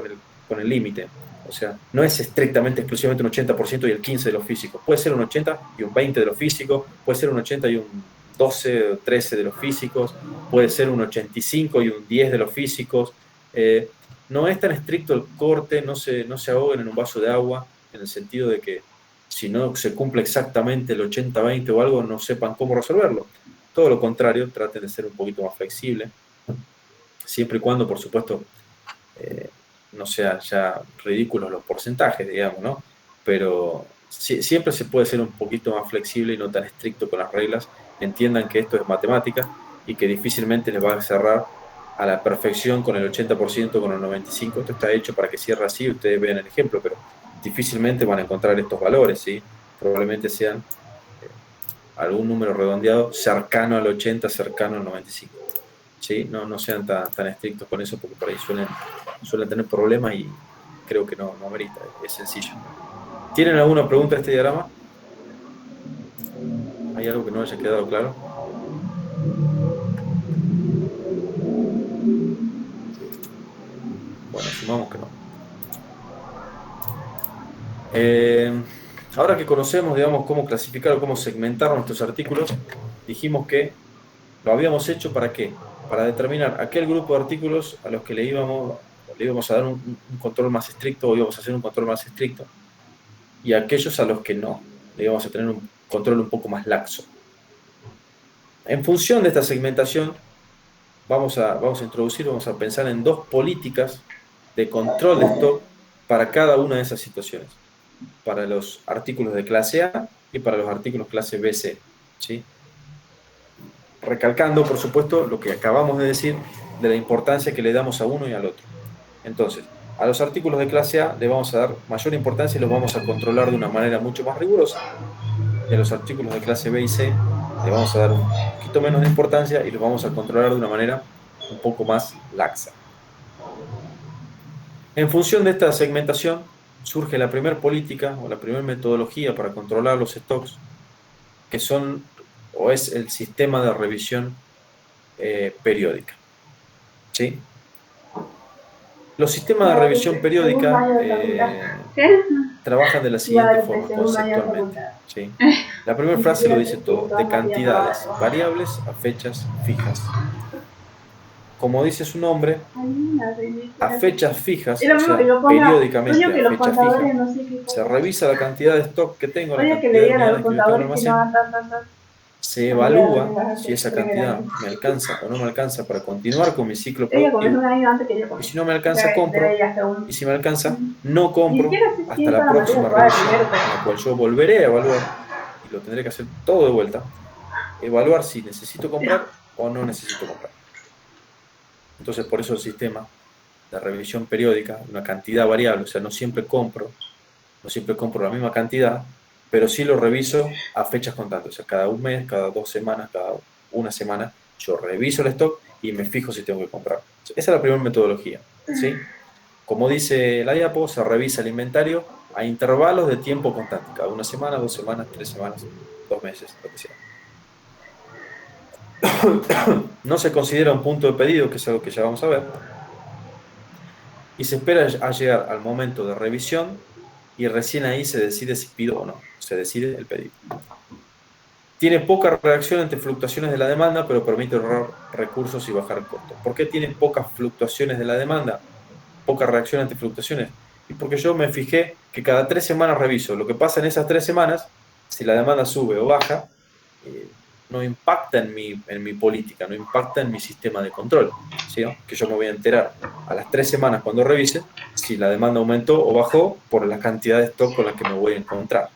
con el límite. O sea, no es estrictamente, exclusivamente un 80% y el 15% de los físicos. Puede ser un 80 y un 20 de los físicos, puede ser un 80 y un 12 o 13 de los físicos, puede ser un 85 y un 10 de los físicos. No es tan estricto el corte, no se ahoguen en un vaso de agua, en el sentido de que si no se cumple exactamente el 80-20 o algo, no sepan cómo resolverlo. Todo lo contrario, traten de ser un poquito más flexible, siempre y cuando, por supuesto, no sean ya ridículos los porcentajes, digamos, ¿no? Pero siempre se puede ser un poquito más flexible y no tan estricto con las reglas. Entiendan que esto es matemática y que difícilmente les va a cerrar a la perfección con el 80%, con el 95%. Esto está hecho para que cierre así, ustedes vean el ejemplo, pero difícilmente van a encontrar estos valores, ¿sí? Probablemente sean algún número redondeado cercano al 80, cercano al 95. ¿Sí? No sean tan estrictos con eso, porque por ahí suelen tener problemas y creo que no amerita, es sencillo. ¿Tienen alguna pregunta de este diagrama? ¿Hay algo que no haya quedado claro? Bueno, asumamos que no. Ahora que conocemos, digamos, cómo clasificar o cómo segmentar nuestros artículos, dijimos que lo habíamos hecho ¿para qué? Para determinar aquel grupo de artículos a los que le íbamos a dar un control más estricto o íbamos a hacer un control más estricto, y aquellos a los que no, le íbamos a tener un control un poco más laxo. En función de esta segmentación, vamos a pensar en dos políticas de control de stock para cada una de esas situaciones, para los artículos de clase A y para los artículos clase BC, ¿sí? Recalcando, por supuesto, lo que acabamos de decir de la importancia que le damos a uno y al otro. Entonces, a los artículos de clase A le vamos a dar mayor importancia y los vamos a controlar de una manera mucho más rigurosa. Y a los artículos de clase B y C le vamos a dar un poquito menos de importancia y los vamos a controlar de una manera un poco más laxa. En función de esta segmentación, surge la primera política o la primera metodología para controlar los stocks, que son o es el sistema de revisión periódica. ¿Sí? Los sistemas de revisión periódica trabajan de la siguiente forma, conceptualmente. ¿Sí? La primera frase lo dice todo, de cantidades variables a fechas fijas. Como dice su nombre, a fechas fijas, o sea, periódicamente a fecha fija, se revisa la cantidad de stock que tengo, la cantidad de unidades que yo tengo en el almacén, se evalúa si esa cantidad me alcanza o no me alcanza para continuar con mi ciclo productivo, y si no me alcanza, compro, y si me alcanza, no compro hasta la próxima revisión, en la cual yo volveré a evaluar, y lo tendré que hacer todo de vuelta, evaluar si necesito comprar o no necesito comprar. Entonces, por eso el sistema de revisión periódica, una cantidad variable, o sea, no siempre compro la misma cantidad, pero sí lo reviso a fechas constantes, o sea, cada un mes, cada 2 semanas, cada una semana, yo reviso el stock y me fijo si tengo que comprar. Esa es la primera metodología, ¿sí? Como dice la diapo, se revisa el inventario a intervalos de tiempo constante, cada una semana, 2 semanas, 3 semanas, 2 meses, lo que sea. No se considera un punto de pedido, que es algo que ya vamos a ver, y se espera a llegar al momento de revisión y recién ahí se decide si pido o no, se decide el pedido. Tiene poca reacción ante fluctuaciones de la demanda, pero permite ahorrar recursos y bajar costos. ¿Por qué tiene pocas fluctuaciones de la demanda? Poca reacción ante fluctuaciones. Y porque yo me fijé que cada 3 semanas reviso lo que pasa en esas 3 semanas, si la demanda sube o baja, no impacta en mi política, no impacta en mi sistema de control, ¿sí? Que yo me voy a enterar a las 3 semanas cuando revise si la demanda aumentó o bajó por la cantidad de stock con la que me voy a encontrar.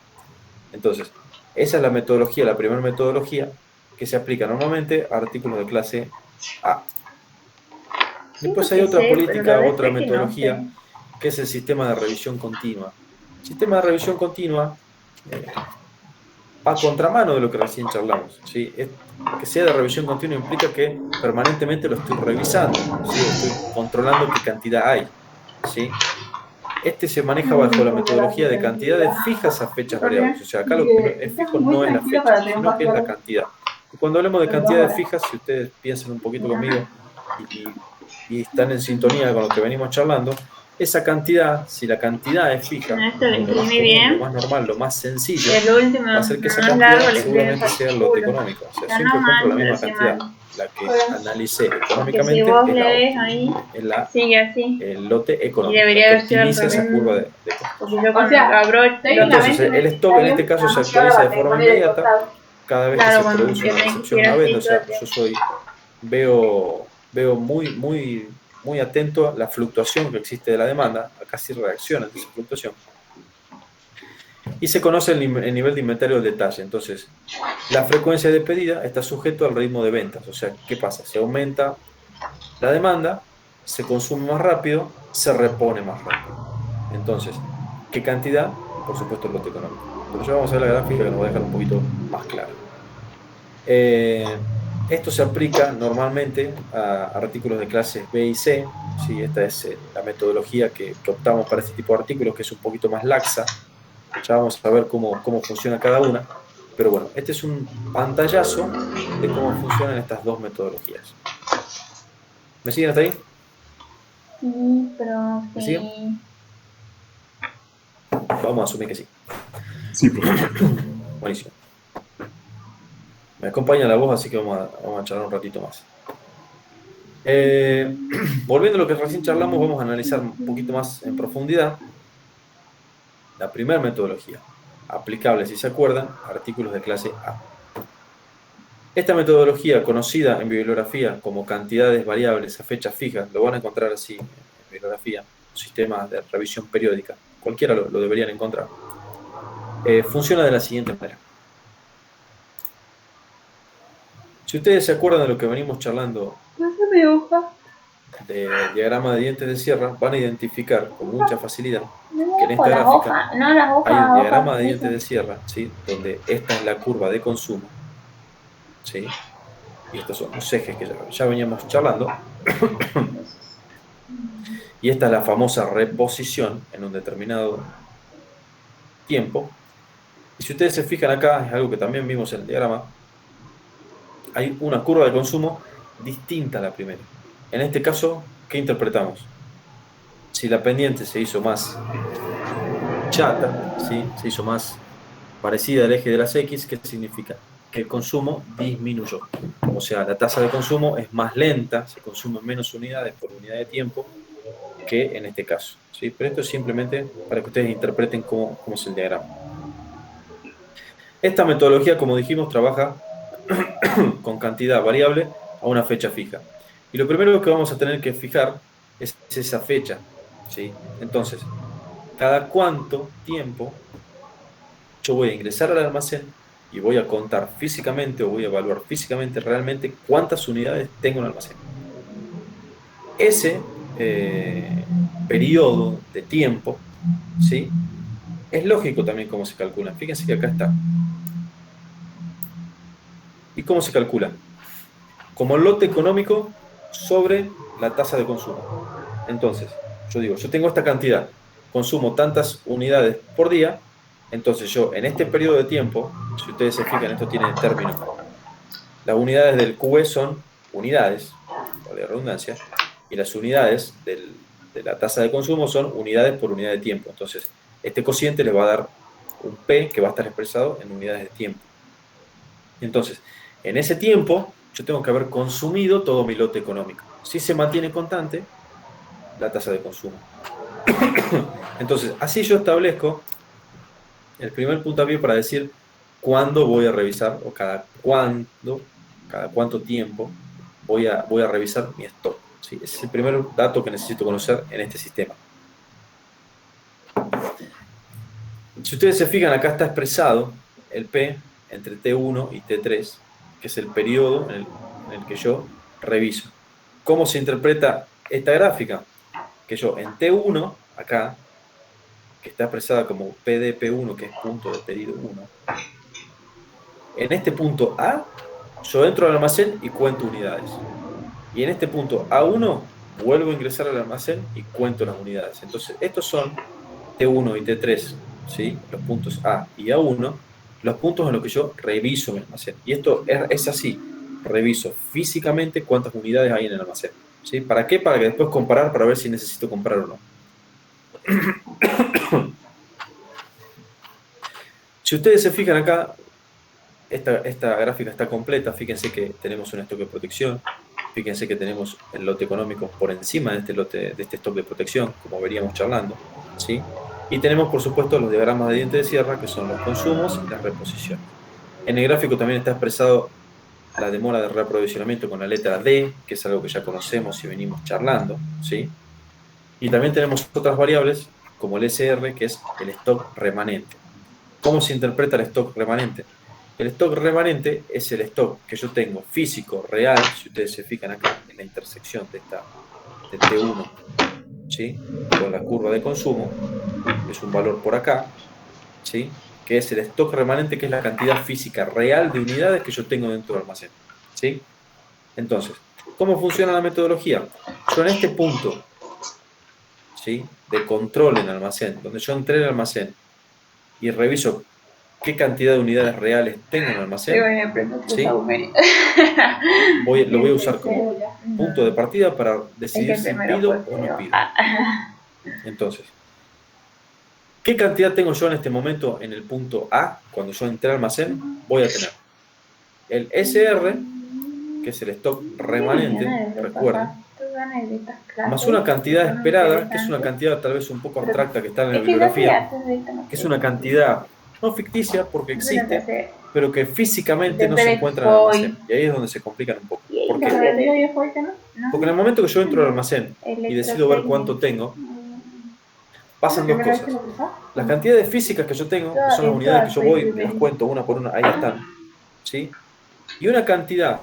Entonces, esa es la metodología, la primera metodología que se aplica normalmente a artículos de clase A. Después hay otra política, otra metodología, que es el sistema de revisión continua. El sistema de revisión continua a contramano de lo que recién charlamos, ¿sí? Que sea de revisión continua implica que permanentemente lo estoy revisando, ¿sí? Estoy controlando qué cantidad hay, ¿sí? Este se maneja bajo la metodología de cantidades fijas a fechas variables. O sea, acá lo que es fijo no es la fecha, sino que es la cantidad. Y cuando hablemos de cantidades fijas, si ustedes piensan un poquito conmigo y están en sintonía con lo que venimos charlando, esa cantidad, si la cantidad es fija, lo más normal, lo más sencillo, va a ser que esa cantidad seguramente sea el lote económico. O sea, siempre compro la misma cantidad. La que analicé económicamente es el lote económico, que optimiza esa curva de costos. Entonces, el stock en este caso se actualiza de forma inmediata cada vez que se produce una recepción a una venta. O sea, yo veo muy atento a la fluctuación que existe de la demanda, a casi reacciona ante esa fluctuación. Y se conoce el nivel de inventario al detalle. Entonces, la frecuencia de pedida está sujeto al ritmo de ventas. O sea, ¿qué pasa? Se aumenta la demanda, se consume más rápido, se repone más rápido. Entonces, ¿qué cantidad? Por supuesto, el lote económico. Pero ya vamos a ver la gráfica que nos va a dejar un poquito más claro. Esto se aplica normalmente a artículos de clases B y C. ¿Sí? Esta es la metodología que optamos para este tipo de artículos, que es un poquito más laxa. Ya vamos a ver cómo funciona cada una. Pero bueno, este es un pantallazo de cómo funcionan estas dos metodologías. ¿Me siguen hasta ahí? Sí, pero ¿Me siguen? Vamos a asumir que sí. Sí, profesor. Buenísimo. Me acompaña la voz, así que vamos a charlar un ratito más. Volviendo a lo que recién charlamos, vamos a analizar un poquito más en profundidad la primera metodología, aplicable, si se acuerdan, a artículos de clase A. Esta metodología, conocida en bibliografía como cantidades variables a fechas fijas, lo van a encontrar así en bibliografía, sistemas de revisión periódica, cualquiera lo deberían encontrar. Funciona de la siguiente manera. Si ustedes se acuerdan de lo que venimos charlando de diagrama de dientes de sierra, van a identificar con mucha facilidad que en esta gráfica hay un diagrama de dientes de sierra, ¿sí? Donde esta es la curva de consumo, ¿sí? Y estos son los ejes que ya veníamos charlando. Y esta es la famosa reposición en un determinado tiempo. Y si ustedes se fijan acá, es algo que también vimos en el diagrama, hay una curva de consumo distinta a la primera. En este caso, ¿qué interpretamos? Si la pendiente se hizo más chata, ¿sí? Se hizo más parecida al eje de las X, ¿qué significa? Que el consumo disminuyó. O sea, la tasa de consumo es más lenta, se consumen menos unidades por unidad de tiempo que en este caso, ¿sí? Pero esto es simplemente para que ustedes interpreten cómo es el diagrama. Esta metodología, como dijimos, trabaja con cantidad variable a una fecha fija. Y lo primero que vamos a tener que fijar es esa fecha, ¿sí? Entonces, cada cuánto tiempo yo voy a ingresar al almacén y voy a contar físicamente o voy a evaluar físicamente realmente cuántas unidades tengo en el almacén. Ese periodo de tiempo, ¿sí? Es lógico también cómo se calcula. Fíjense que acá está. ¿Y cómo se calcula? Como lote económico sobre la tasa de consumo. Entonces, yo digo, yo tengo esta cantidad, consumo tantas unidades por día, entonces yo en este periodo de tiempo, si ustedes se fijan, esto tiene términos. Las unidades del QE son unidades, por la redundancia, y las unidades de la tasa de consumo son unidades por unidad de tiempo. Entonces, este cociente les va a dar un P que va a estar expresado en unidades de tiempo. Entonces, en ese tiempo, yo tengo que haber consumido todo mi lote económico. Si se mantiene constante, la tasa de consumo. Entonces, así yo establezco el primer puntapié para decir cuándo voy a revisar, o cada cuánto tiempo voy a revisar mi stock. ¿Sí? Ese es el primer dato que necesito conocer en este sistema. Si ustedes se fijan, acá está expresado el P entre T1 y T3, que es el periodo en el que yo reviso. ¿Cómo se interpreta esta gráfica? Que yo en T1, acá, que está expresada como PDP1, que es punto de pedido 1, en este punto A, yo entro al almacén y cuento unidades. Y en este punto A1, vuelvo a ingresar al almacén y cuento las unidades. Entonces, estos son T1 y T3, ¿sí? Los puntos A y A1, los puntos en los que yo reviso mi almacén. Y esto es así, reviso físicamente cuántas unidades hay en el almacén. ¿Sí? ¿Para qué? Para que después comparar, para ver si necesito comprar o no. Si ustedes se fijan acá, esta gráfica está completa. Fíjense que tenemos un stock de protección. Fíjense que tenemos el lote económico por encima de este stock de protección, como veríamos charlando, ¿sí? Y tenemos, por supuesto, los diagramas de diente de sierra, que son los consumos y las reposiciones. En el gráfico también está expresado la demora de reaprovisionamiento con la letra D, que es algo que ya conocemos y venimos charlando, ¿sí? Y también tenemos otras variables, como el SR, que es el stock remanente. ¿Cómo se interpreta el stock remanente? El stock remanente es el stock que yo tengo físico, real, si ustedes se fijan acá en la intersección de T1, ¿sí? Con la curva de consumo, es un valor por acá, ¿sí? Que es el stock remanente, que es la cantidad física real de unidades que yo tengo dentro del almacén, ¿sí? Entonces, ¿cómo funciona la metodología? Yo en este punto, ¿sí? De control en el almacén, donde yo entré al almacén y reviso qué cantidad de unidades reales tengo en el almacén, ¿sí? Lo voy a usar como punto de partida para decidir si pido o no pido. Entonces, ¿qué cantidad tengo yo en este momento en el punto A? Cuando yo entré al almacén, voy a tener el SR, que es el stock remanente, recuerden, más una cantidad esperada, que es una cantidad tal vez un poco abstracta que está en la bibliografía, que es una cantidad no ficticia porque existe, pero que físicamente no se encuentra en el almacén. Y ahí es donde se complican un poco. ¿Por qué? Porque en el momento que yo entro al almacén y decido ver cuánto tengo, pasan dos cosas. Las cantidades físicas que yo tengo, que son las unidades que yo voy y las cuento una por una, ahí están, ¿sí? Y una cantidad,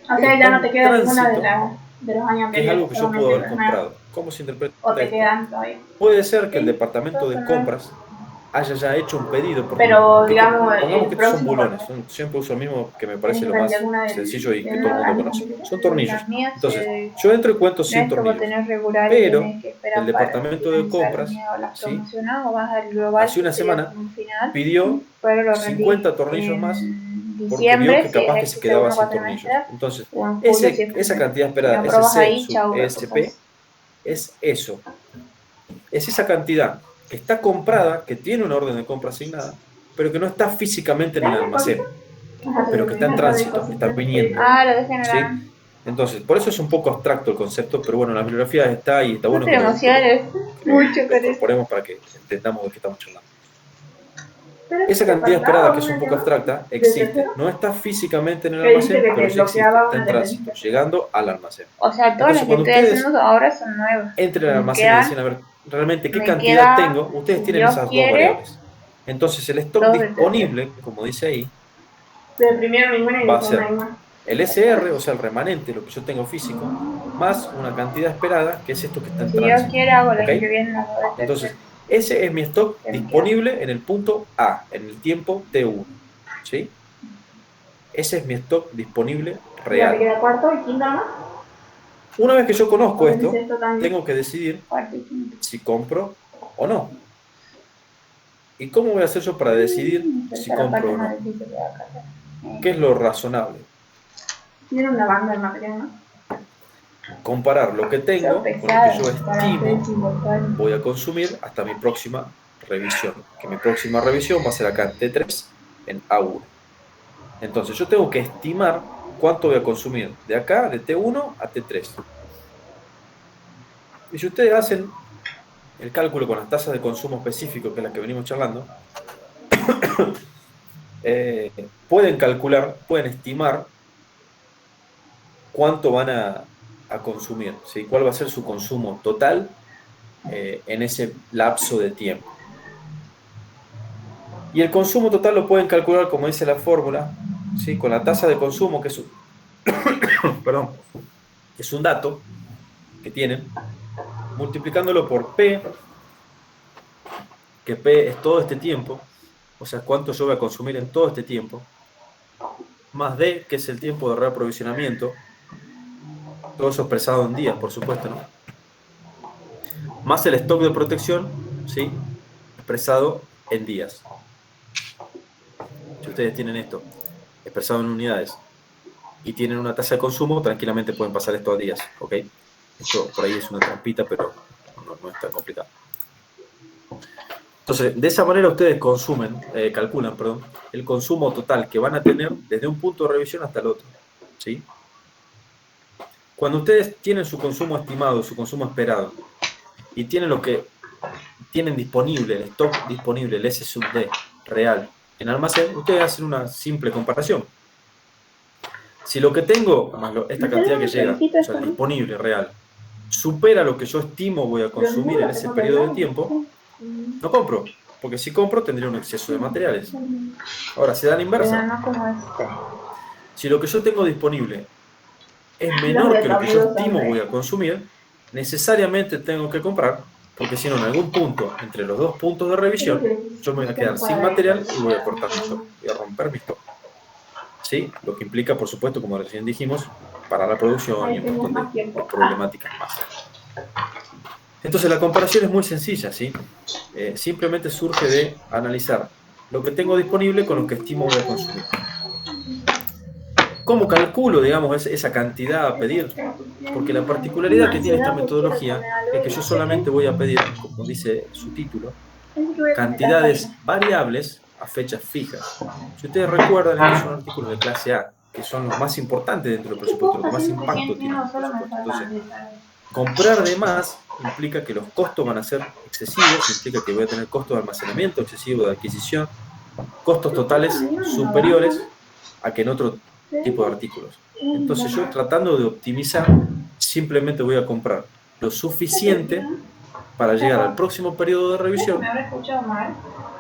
O sea, ya no te queda ninguna de los años anteriores. que es algo que yo puedo haber comprado. ¿Cómo se interpreta O te esto? quedan todavía. Puede ser que el departamento de compras haya ya hecho un pedido. Pero, porque digamos, pongamos el que estos son próximo bulones, siempre uso el mismo que me parece tenés lo que más vender una sencillo y de que todo el mundo una conoce. de Son tornillos. las mías, Entonces, yo entro y cuento 100 esto vos tornillos. tenés regular y Pero tenés que esperar el para departamento de finalizar compras, las ¿sí? promocionadas o vas al global, hace una que sería semana como un final, pidió pero lo rendís 50 tornillos más en porque vio diciembre, que si es capaz que el se quedaba sin segundo tornillos. cuatrimestre, Entonces, o en julio, si es esa primero. cantidad Si esperada, no probas SC ahí, sub chau, lo ESP, cortás. es eso. Es esa cantidad que está comprada, que tiene una orden de compra asignada, pero que no está físicamente en el almacén, pero que está en tránsito, está viniendo. Ah, lo dejé en ¿Sí? la... Entonces, por eso es un poco abstracto el concepto, pero bueno, la bibliografía está y está No bueno te que lo emociones mucho con eso. incorporemos para que entendamos de qué estamos charlando. Pero Esa ¿te cantidad faltaba esperada, que es una un poco llamada? abstracta, ¿De existe. tercero? No está físicamente en el Que dijiste almacén, que pero te sí existe, bloqueaba está en una de tránsito, tercero. llegando al almacén. O sea, todas Entonces, las que cuando estoy ustedes haciendo ahora son nuevas. entren al Me almacén y quedan, deciden a ver realmente qué me cantidad queda, tengo, ustedes si tienen Dios esas dos quiere, variables. Entonces, el stock 2 de tercero. disponible, como dice ahí, De primero ninguna y va de a segunda ser ninguna. el SR, o sea, el remanente, lo que yo tengo físico, más una cantidad esperada, que es esto que está en Si Dios tránsito. quiere, hago el ¿Ok? año que viene las 2 de Entonces, tercero. ese es mi stock ¿Qué me queda? disponible en el punto A, en el tiempo T1. ¿Sí? Ese es mi stock disponible Ya te real. queda cuarto y quinto, ¿no? Una vez que yo conozco ¿O tenés esto, esto también? tengo que decidir Cuarto y quinto. si compro o no. ¿Y cómo voy a hacer yo para decidir si Esa es la parte compro o más no? difícil de acá. ¿Qué es lo razonable? Tiene una banda de material, ¿no? Comparar lo que Son tengo con lo que pesadas yo para hacer estimo simultáneo. voy a consumir hasta mi próxima revisión. Que mi próxima revisión va a ser acá en T3, en A1. Entonces yo tengo que estimar cuánto voy a consumir de acá, de T1 a T3. Y si ustedes hacen el cálculo con las tasas de consumo específico, que es la que venimos charlando, pueden calcular, pueden estimar cuánto van a consumir, ¿sí? Cuál va a ser su consumo total en ese lapso de tiempo. Y el consumo total lo pueden calcular, como dice la fórmula, ¿sí? Con la tasa de consumo, que es un, perdón, que es un dato que tienen, multiplicándolo por P, que P es todo este tiempo, o sea, cuánto yo voy a consumir en todo este tiempo, más D, que es el tiempo de reaprovisionamiento, todo eso expresado en días, por supuesto, ¿no? Más el stock de protección, ¿sí? Expresado en días. Si ustedes tienen esto expresado en unidades y tienen una tasa de consumo, tranquilamente pueden pasar esto a días, ¿ok? Esto por ahí es una trampita, pero no es tan complicado. Entonces, de esa manera ustedes calculan, el consumo total que van a tener desde un punto de revisión hasta el otro, ¿sí? Cuando ustedes tienen su consumo estimado, su consumo esperado, y tienen lo que tienen disponible, el stock disponible, el S sub D real en almacén, ustedes hacen una simple comparación. Si lo que tengo, más esta cantidad que llega, o sea, el disponible real, supera lo que yo estimo voy a consumir en ese periodo de tiempo, no compro, porque si compro tendría un exceso de materiales. Ahora, se da la inversa. Si lo que yo tengo disponible es menor que lo que yo estimo voy a consumir, necesariamente tengo que comprar, porque si no, en algún punto, entre los dos puntos de revisión, yo me voy a quedar sin material y voy a cortar mi stock, voy a romper mi stock. ¿Sí? Lo que implica, por supuesto, como recién dijimos, parar la producción y un montón de problemáticas más. Entonces la comparación es muy sencilla, ¿sí? Simplemente surge de analizar lo que tengo disponible con lo que estimo voy a consumir. ¿Cómo calculo, digamos, esa cantidad a pedir? Porque la particularidad que tiene esta metodología es que yo solamente voy a pedir, como dice su título, cantidades variables a fechas fijas. Si ustedes recuerdan, estos son artículos de clase A, que son los más importantes dentro del presupuesto, los que más impacto tienen en el presupuesto. Entonces, comprar de más implica que los costos van a ser excesivos, implica que voy a tener costos de almacenamiento excesivo, de adquisición, costos totales superiores a que en otro tipo de artículos. Entonces yo, tratando de optimizar, simplemente voy a comprar lo suficiente para llegar al próximo periodo de revisión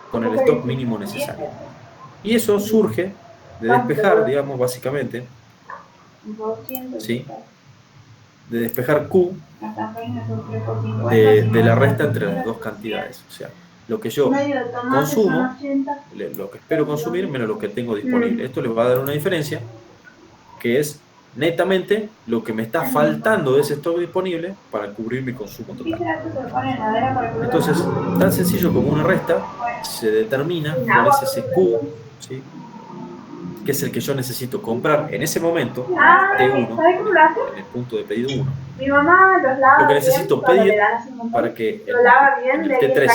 con el stock mínimo necesario. Y eso surge de despejar, digamos, básicamente, ¿sí? De despejar Q de la resta entre las dos cantidades. O sea, lo que yo consumo, lo que espero consumir, menos lo que tengo disponible. Esto les va a dar una diferencia, que es netamente lo que me está faltando de ese stock disponible para cubrir mi consumo total. Entonces, tan sencillo como una resta, se determina cuál es ese Q, ¿sí?, que es el que yo necesito comprar en ese momento, T1, en el punto de pedido 1. Lo que necesito pedir para que en el T3,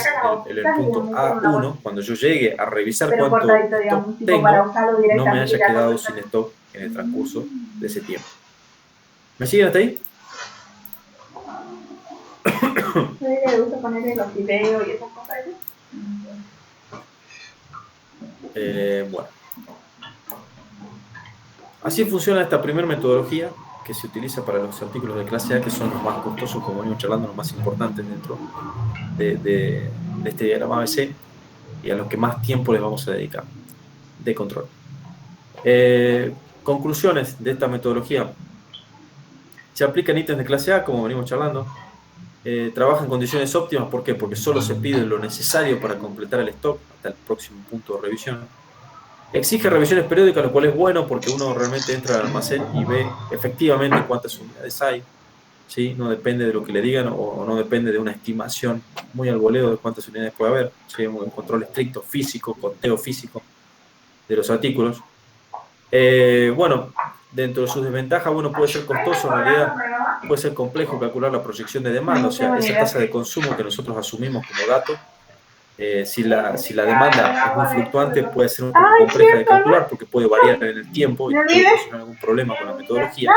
en el punto A1, cuando yo llegue a revisar cuánto stock tengo, no me haya quedado sin stock en el transcurso de ese tiempo. ¿Me siguen hasta ahí? le gusta ponerle los videos y esas cosas. Bueno. Así funciona esta primera metodología que se utiliza para los artículos de clase A, que son los más costosos, como venimos charlando, los más importantes dentro de este diagrama ABC, y a los que más tiempo les vamos a dedicar de control. Conclusiones de esta metodología. Se aplican ítems de clase A, como venimos charlando. Trabaja en condiciones óptimas, ¿por qué? Porque solo se pide lo necesario para completar el stock hasta el próximo punto de revisión. Exige revisiones periódicas, lo cual es bueno porque uno realmente entra al almacén y ve efectivamente cuántas unidades hay, ¿sí? No depende de lo que le digan o no depende de una estimación muy al voleo de cuántas unidades puede haber, ¿sí? Un control estricto, físico, conteo físico de los artículos. Bueno, dentro de sus desventajas, bueno, puede ser costoso, en realidad puede ser complejo calcular la proyección de demanda, o sea, esa tasa de consumo que nosotros asumimos como dato. Si la demanda es muy fluctuante, puede ser un poco compleja de calcular porque puede variar en el tiempo y puede ocasionar algún problema con la metodología.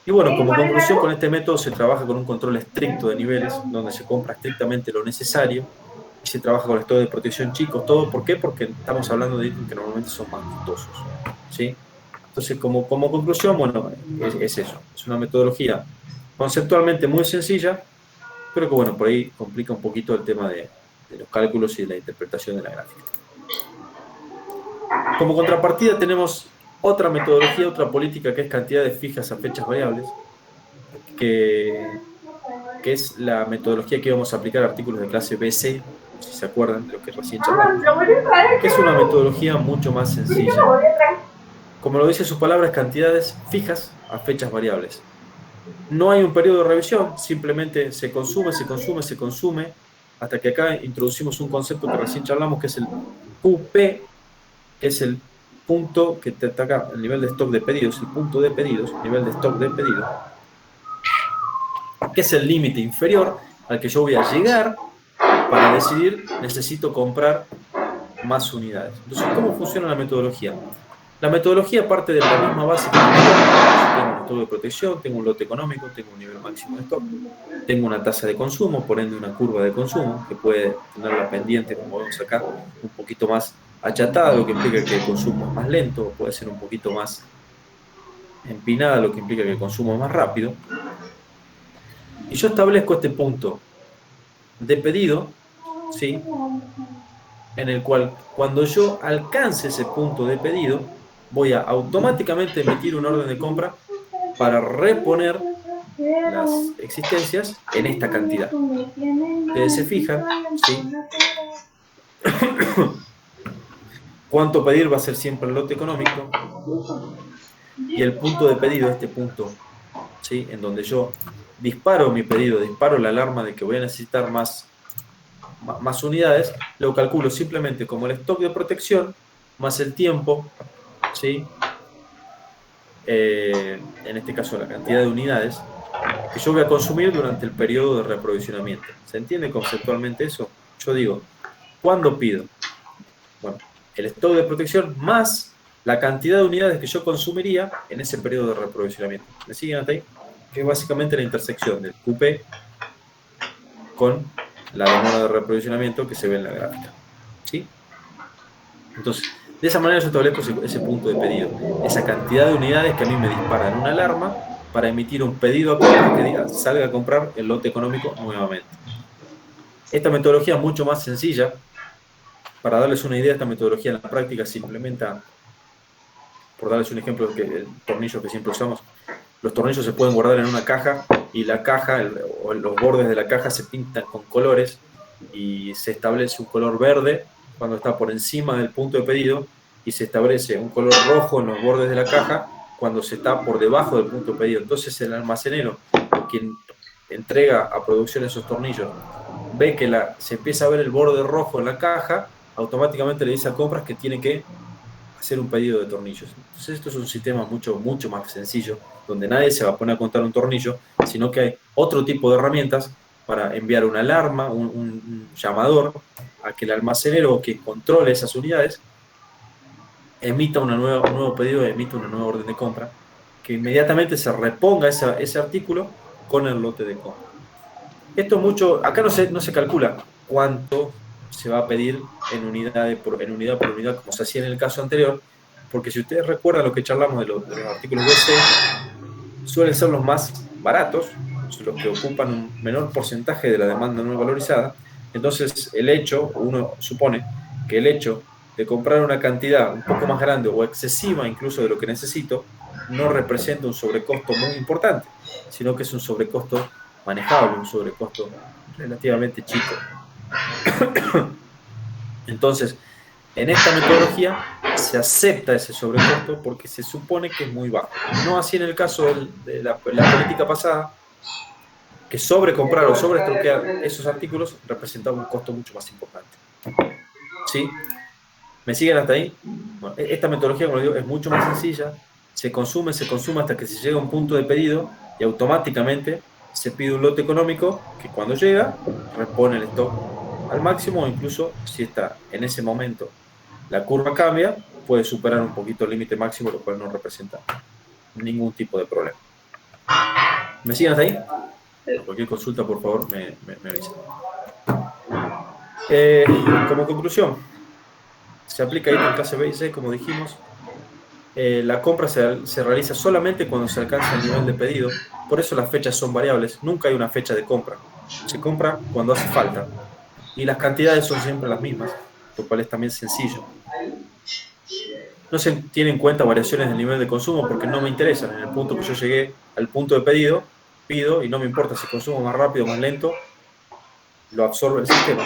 Y bueno, como conclusión, con este método se trabaja con un control estricto de niveles, donde se compra estrictamente lo necesario y se trabaja con stock de protección chicos, todo. ¿Por qué? Porque estamos hablando de ítems que normalmente son más costosos, ¿sí? Entonces, como conclusión, bueno, es eso. Es una metodología conceptualmente muy sencilla, pero que bueno, por ahí complica un poquito el tema de los cálculos y de la interpretación de la gráfica. Como contrapartida tenemos otra metodología, otra política, que es cantidades fijas a fechas variables, que es la metodología que vamos a aplicar a artículos de clase BC, si se acuerdan de lo que recién charlamos, que es una metodología mucho más sencilla. Como lo dice su palabra, es cantidades fijas a fechas variables. No hay un periodo de revisión, simplemente se consume, hasta que acá introducimos un concepto que recién charlamos, que es el QP, que es el punto que está acá, el nivel de stock de pedidos, el punto de pedidos, nivel de stock de pedidos, que es el límite inferior al que yo voy a llegar para decidir, necesito comprar más unidades. Entonces, ¿cómo funciona la metodología? La metodología parte de la misma base que tengo un stock de protección, tengo un lote económico, tengo un nivel máximo de stock, tengo una tasa de consumo, por ende una curva de consumo, que puede tener la pendiente, como vemos acá, un poquito más achatada, lo que implica que el consumo es más lento, o puede ser un poquito más empinada, lo que implica que el consumo es más rápido. Y yo establezco este punto de pedido, ¿sí?, en el cual cuando yo alcance ese punto de pedido, voy a automáticamente emitir una orden de compra para reponer las existencias en esta cantidad. Ustedes se fijan, ¿sí?, cuánto pedir va a ser siempre el lote económico, y el punto de pedido, este punto, ¿sí?, en donde yo disparo mi pedido, disparo la alarma de que voy a necesitar más unidades, lo calculo simplemente como el stock de protección más el tiempo, ¿sí?, en este caso la cantidad de unidades que yo voy a consumir durante el periodo de reaprovisionamiento. ¿Se entiende conceptualmente eso? Yo digo, ¿cuándo pido? Bueno, el stock de protección más la cantidad de unidades que yo consumiría en ese periodo de reaprovisionamiento. ¿Me siguen hasta ahí? Que es básicamente la intersección del QP con la demora de reaprovisionamiento que se ve en la gráfica, ¿sí? Entonces, de esa manera yo establezco ese punto de pedido, esa cantidad de unidades que a mí me disparan una alarma para emitir un pedido a compra que diga, salga a comprar el lote económico nuevamente. Esta metodología es mucho más sencilla. Para darles una idea, esta metodología en la práctica se implementa, por darles un ejemplo, el tornillo que siempre usamos. Los tornillos se pueden guardar en una caja y la caja o los bordes de la caja se pintan con colores y se establece un color verde cuando está por encima del punto de pedido y se establece un color rojo en los bordes de la caja cuando se está por debajo del punto de pedido. Entonces el almacenero, o quien entrega a producción esos tornillos, ve que se empieza a ver el borde rojo en la caja, automáticamente le dice a compras que tiene que hacer un pedido de tornillos. Entonces esto es un sistema mucho más sencillo, donde nadie se va a poner a contar un tornillo, sino que hay otro tipo de herramientas para enviar una alarma, un llamador, a que el almacenero que controle esas unidades emita un nuevo pedido, emita una nueva orden de compra, que inmediatamente se reponga ese artículo con el lote de compra. Esto mucho, acá no se calcula cuánto se va a pedir en unidad por unidad, como se hacía en el caso anterior, porque si ustedes recuerdan lo que charlamos de los artículos BC, suelen ser los más baratos, los que ocupan un menor porcentaje de la demanda no valorizada. Entonces uno supone que el hecho de comprar una cantidad un poco más grande o excesiva incluso de lo que necesito, no representa un sobrecosto muy importante, sino que es un sobrecosto manejable, un sobrecosto relativamente chico. Entonces, en esta metodología se acepta ese sobrecosto porque se supone que es muy bajo. No así en el caso de la política pasada, que sobrecomprar o sobreestoquear esos artículos representaba un costo mucho más importante. ¿Sí? ¿Me siguen hasta ahí? Bueno, esta metodología, como les digo, es mucho más sencilla. Se consume hasta que se llega a un punto de pedido y automáticamente se pide un lote económico que cuando llega repone el stock al máximo, o incluso si está en ese momento la curva cambia, puede superar un poquito el límite máximo, lo cual no representa ningún tipo de problema. ¿Me siguen hasta ahí? Cualquier consulta, por favor, me avisan. Como conclusión, se aplica ítem clase B y C, como dijimos. La compra se realiza solamente cuando se alcanza el nivel de pedido, por eso las fechas son variables, nunca hay una fecha de compra. Se compra cuando hace falta y las cantidades son siempre las mismas, lo cual es también sencillo. No se tienen en cuenta variaciones del nivel de consumo porque no me interesan. En el punto que yo llegué al punto de pedido, pido y no me importa si consumo más rápido o más lento, lo absorbe el sistema.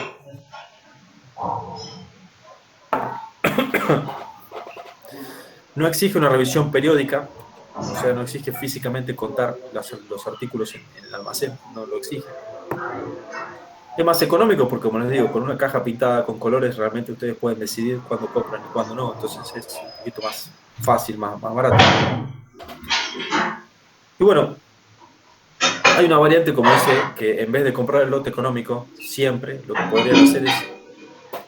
No exige una revisión periódica, o sea, no exige físicamente contar los artículos en el almacén, no lo exige. Es más económico porque, como les digo, con una caja pintada con colores realmente ustedes pueden decidir cuándo compran y cuándo no, entonces es un poquito más fácil, más barato. Y bueno, hay una variante, como dice, que en vez de comprar el lote económico, siempre lo que podrían hacer es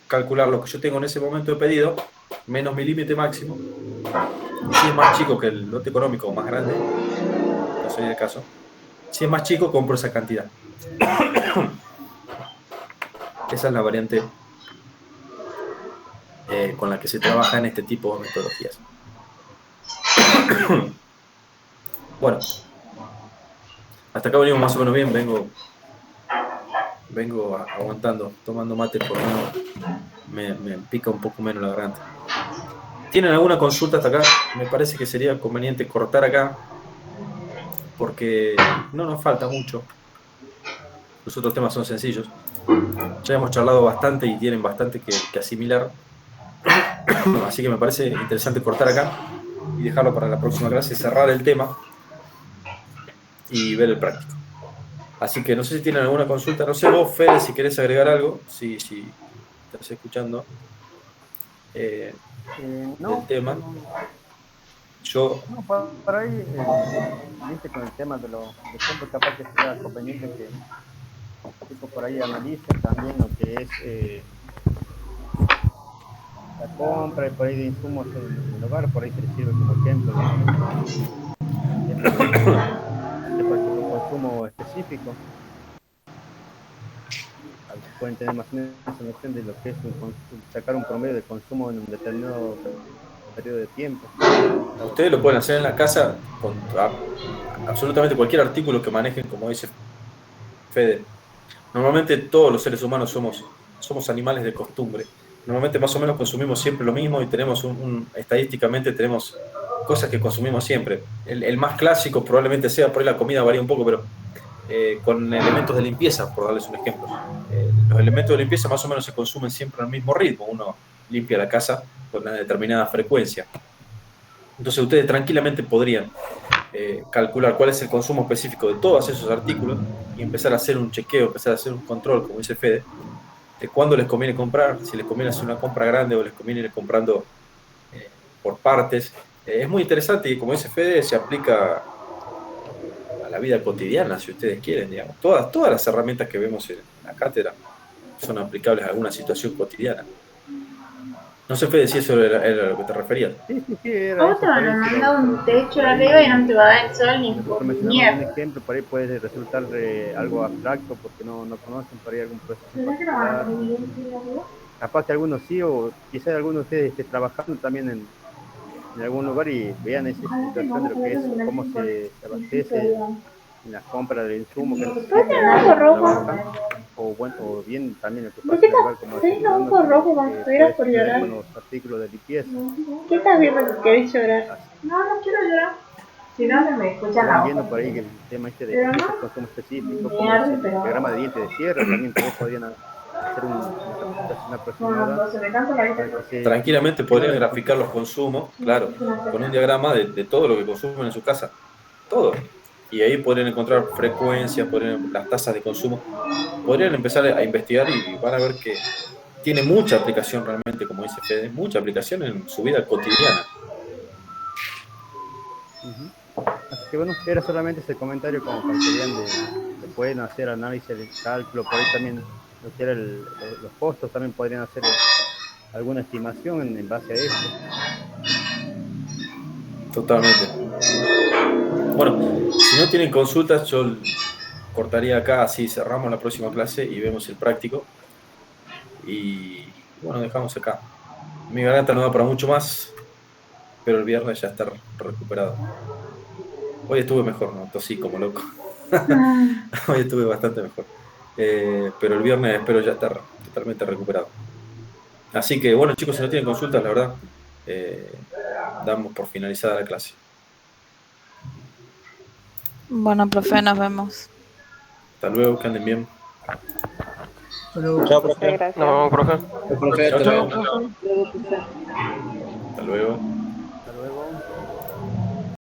calcular lo que yo tengo en ese momento de pedido, menos mi límite máximo. Si es más chico que el lote económico o más grande, no sería el caso. Si es más chico, compro esa cantidad. Esa es la variante con la que se trabaja en este tipo de metodologías. Bueno, hasta acá venimos más o menos bien. Vengo aguantando, tomando mate porque me pica un poco menos la garganta. ¿Tienen alguna consulta hasta acá? Me parece que sería conveniente cortar acá porque no nos falta mucho. Los otros temas son sencillos. Ya hemos charlado bastante y tienen bastante que asimilar. Así que me parece interesante cortar acá y dejarlo para la próxima clase, cerrar el tema y ver el práctico. Así que no sé si tienen alguna consulta. No sé vos, Fede, si querés agregar algo, si estás escuchando no, el tema. No, Yo... No, por ahí, viste, con el tema de compra, capaz que sea conveniente que tipo por ahí analice también lo que es la compra y por ahí de insumos en el hogar, por ahí se les sirve como ejemplo de un consumo específico. Pueden tener más o menos noción de lo que es sacar un promedio de consumo en un determinado periodo de tiempo. Ustedes lo pueden hacer en la casa con absolutamente cualquier artículo que manejen, como dice Fede. Normalmente todos los seres humanos somos animales de costumbre. Normalmente más o menos consumimos siempre lo mismo y tenemos estadísticamente tenemos cosas que consumimos siempre. El más clásico probablemente sea, por ahí la comida varía un poco, pero con elementos de limpieza, por darles un ejemplo. Los elementos de limpieza más o menos se consumen siempre al mismo ritmo. Uno limpia la casa con una determinada frecuencia. Entonces ustedes tranquilamente podrían calcular cuál es el consumo específico de todos esos artículos y empezar a hacer un chequeo, empezar a hacer un control, como dice Fede, de cuándo les conviene comprar, si les conviene hacer una compra grande o les conviene ir comprando por partes. Es muy interesante y, como dice Fede, se aplica a la vida cotidiana, si ustedes quieren, digamos. Todas las herramientas que vemos en la cátedra son aplicables a alguna situación cotidiana. No sé, Fede, si eso era a lo que te referías. Sí, era ¿Cómo eso, te van por a ahí, mandar pero un techo por ahí, arriba y no te va a dar el sol ni por por mencionar un mierda? ejemplo, por ahí puede resultar algo abstracto porque no conocen por ahí algún proceso en ¿Será que no van a particular. poner evidencia arriba? Capaz que algunos sí, o quizás algunos de ustedes esté trabajando también en algún lugar y vean esa Ojalá que situación de vamos lo a que ver es, los cómo enlaces con se el piso, abastece digamos. en la compra del insumo que ¿Puedes necesitan tener un los ojo que rojo? trabajan, o bueno, o bien también lo que ¿Por pasa qué en el lugar, como estás decía teniendo un Fernando, ojo rojo como si que estuvieras puede por suceder llorar? con los artículos de limpieza. ¿Qué estás viendo que querés llorar? Así No, no quiero llorar. Si no, se me escucha que van la viendo boca. por ahí el tema este de Pero qué es no, el consumo específico, cómo es mierda, el diagrama de pero... diente de sierra, también por ahí podrían hacer una representación Bueno, aproximada cuando se me cansa la vista, para que se Tranquilamente estima podrían el graficar consumo. los consumos, claro, con un diagrama de todo lo que consumen en su casa. Todo. Y ahí podrían encontrar frecuencias, las tasas de consumo. Podrían empezar a investigar y van a ver que tiene mucha aplicación realmente, como dice Fede, mucha aplicación en su vida cotidiana. Ujú. Así que bueno, era solamente ese comentario como para que vean que pueden hacer análisis del cálculo, por ahí también lo que era los costos, también podrían hacer alguna estimación en base a esto. Totalmente. Bueno, si no tienen consultas, yo cortaría acá, así cerramos la próxima clase y vemos el práctico. Y bueno, dejamos acá. Mi garganta no da para mucho más, pero el viernes ya está recuperado. Hoy estuve mejor, no tosí como loco. Hoy estuve bastante mejor. Pero el viernes espero ya estar totalmente recuperado. Así que bueno, chicos, si no tienen consultas, la verdad, damos por finalizada la clase. Bueno, profe, nos vemos. Hasta luego, que anden bien. Chao, profe. Gracias. No, profe. Profe, Chao, hasta chao. luego. Luego, pues, Hasta luego.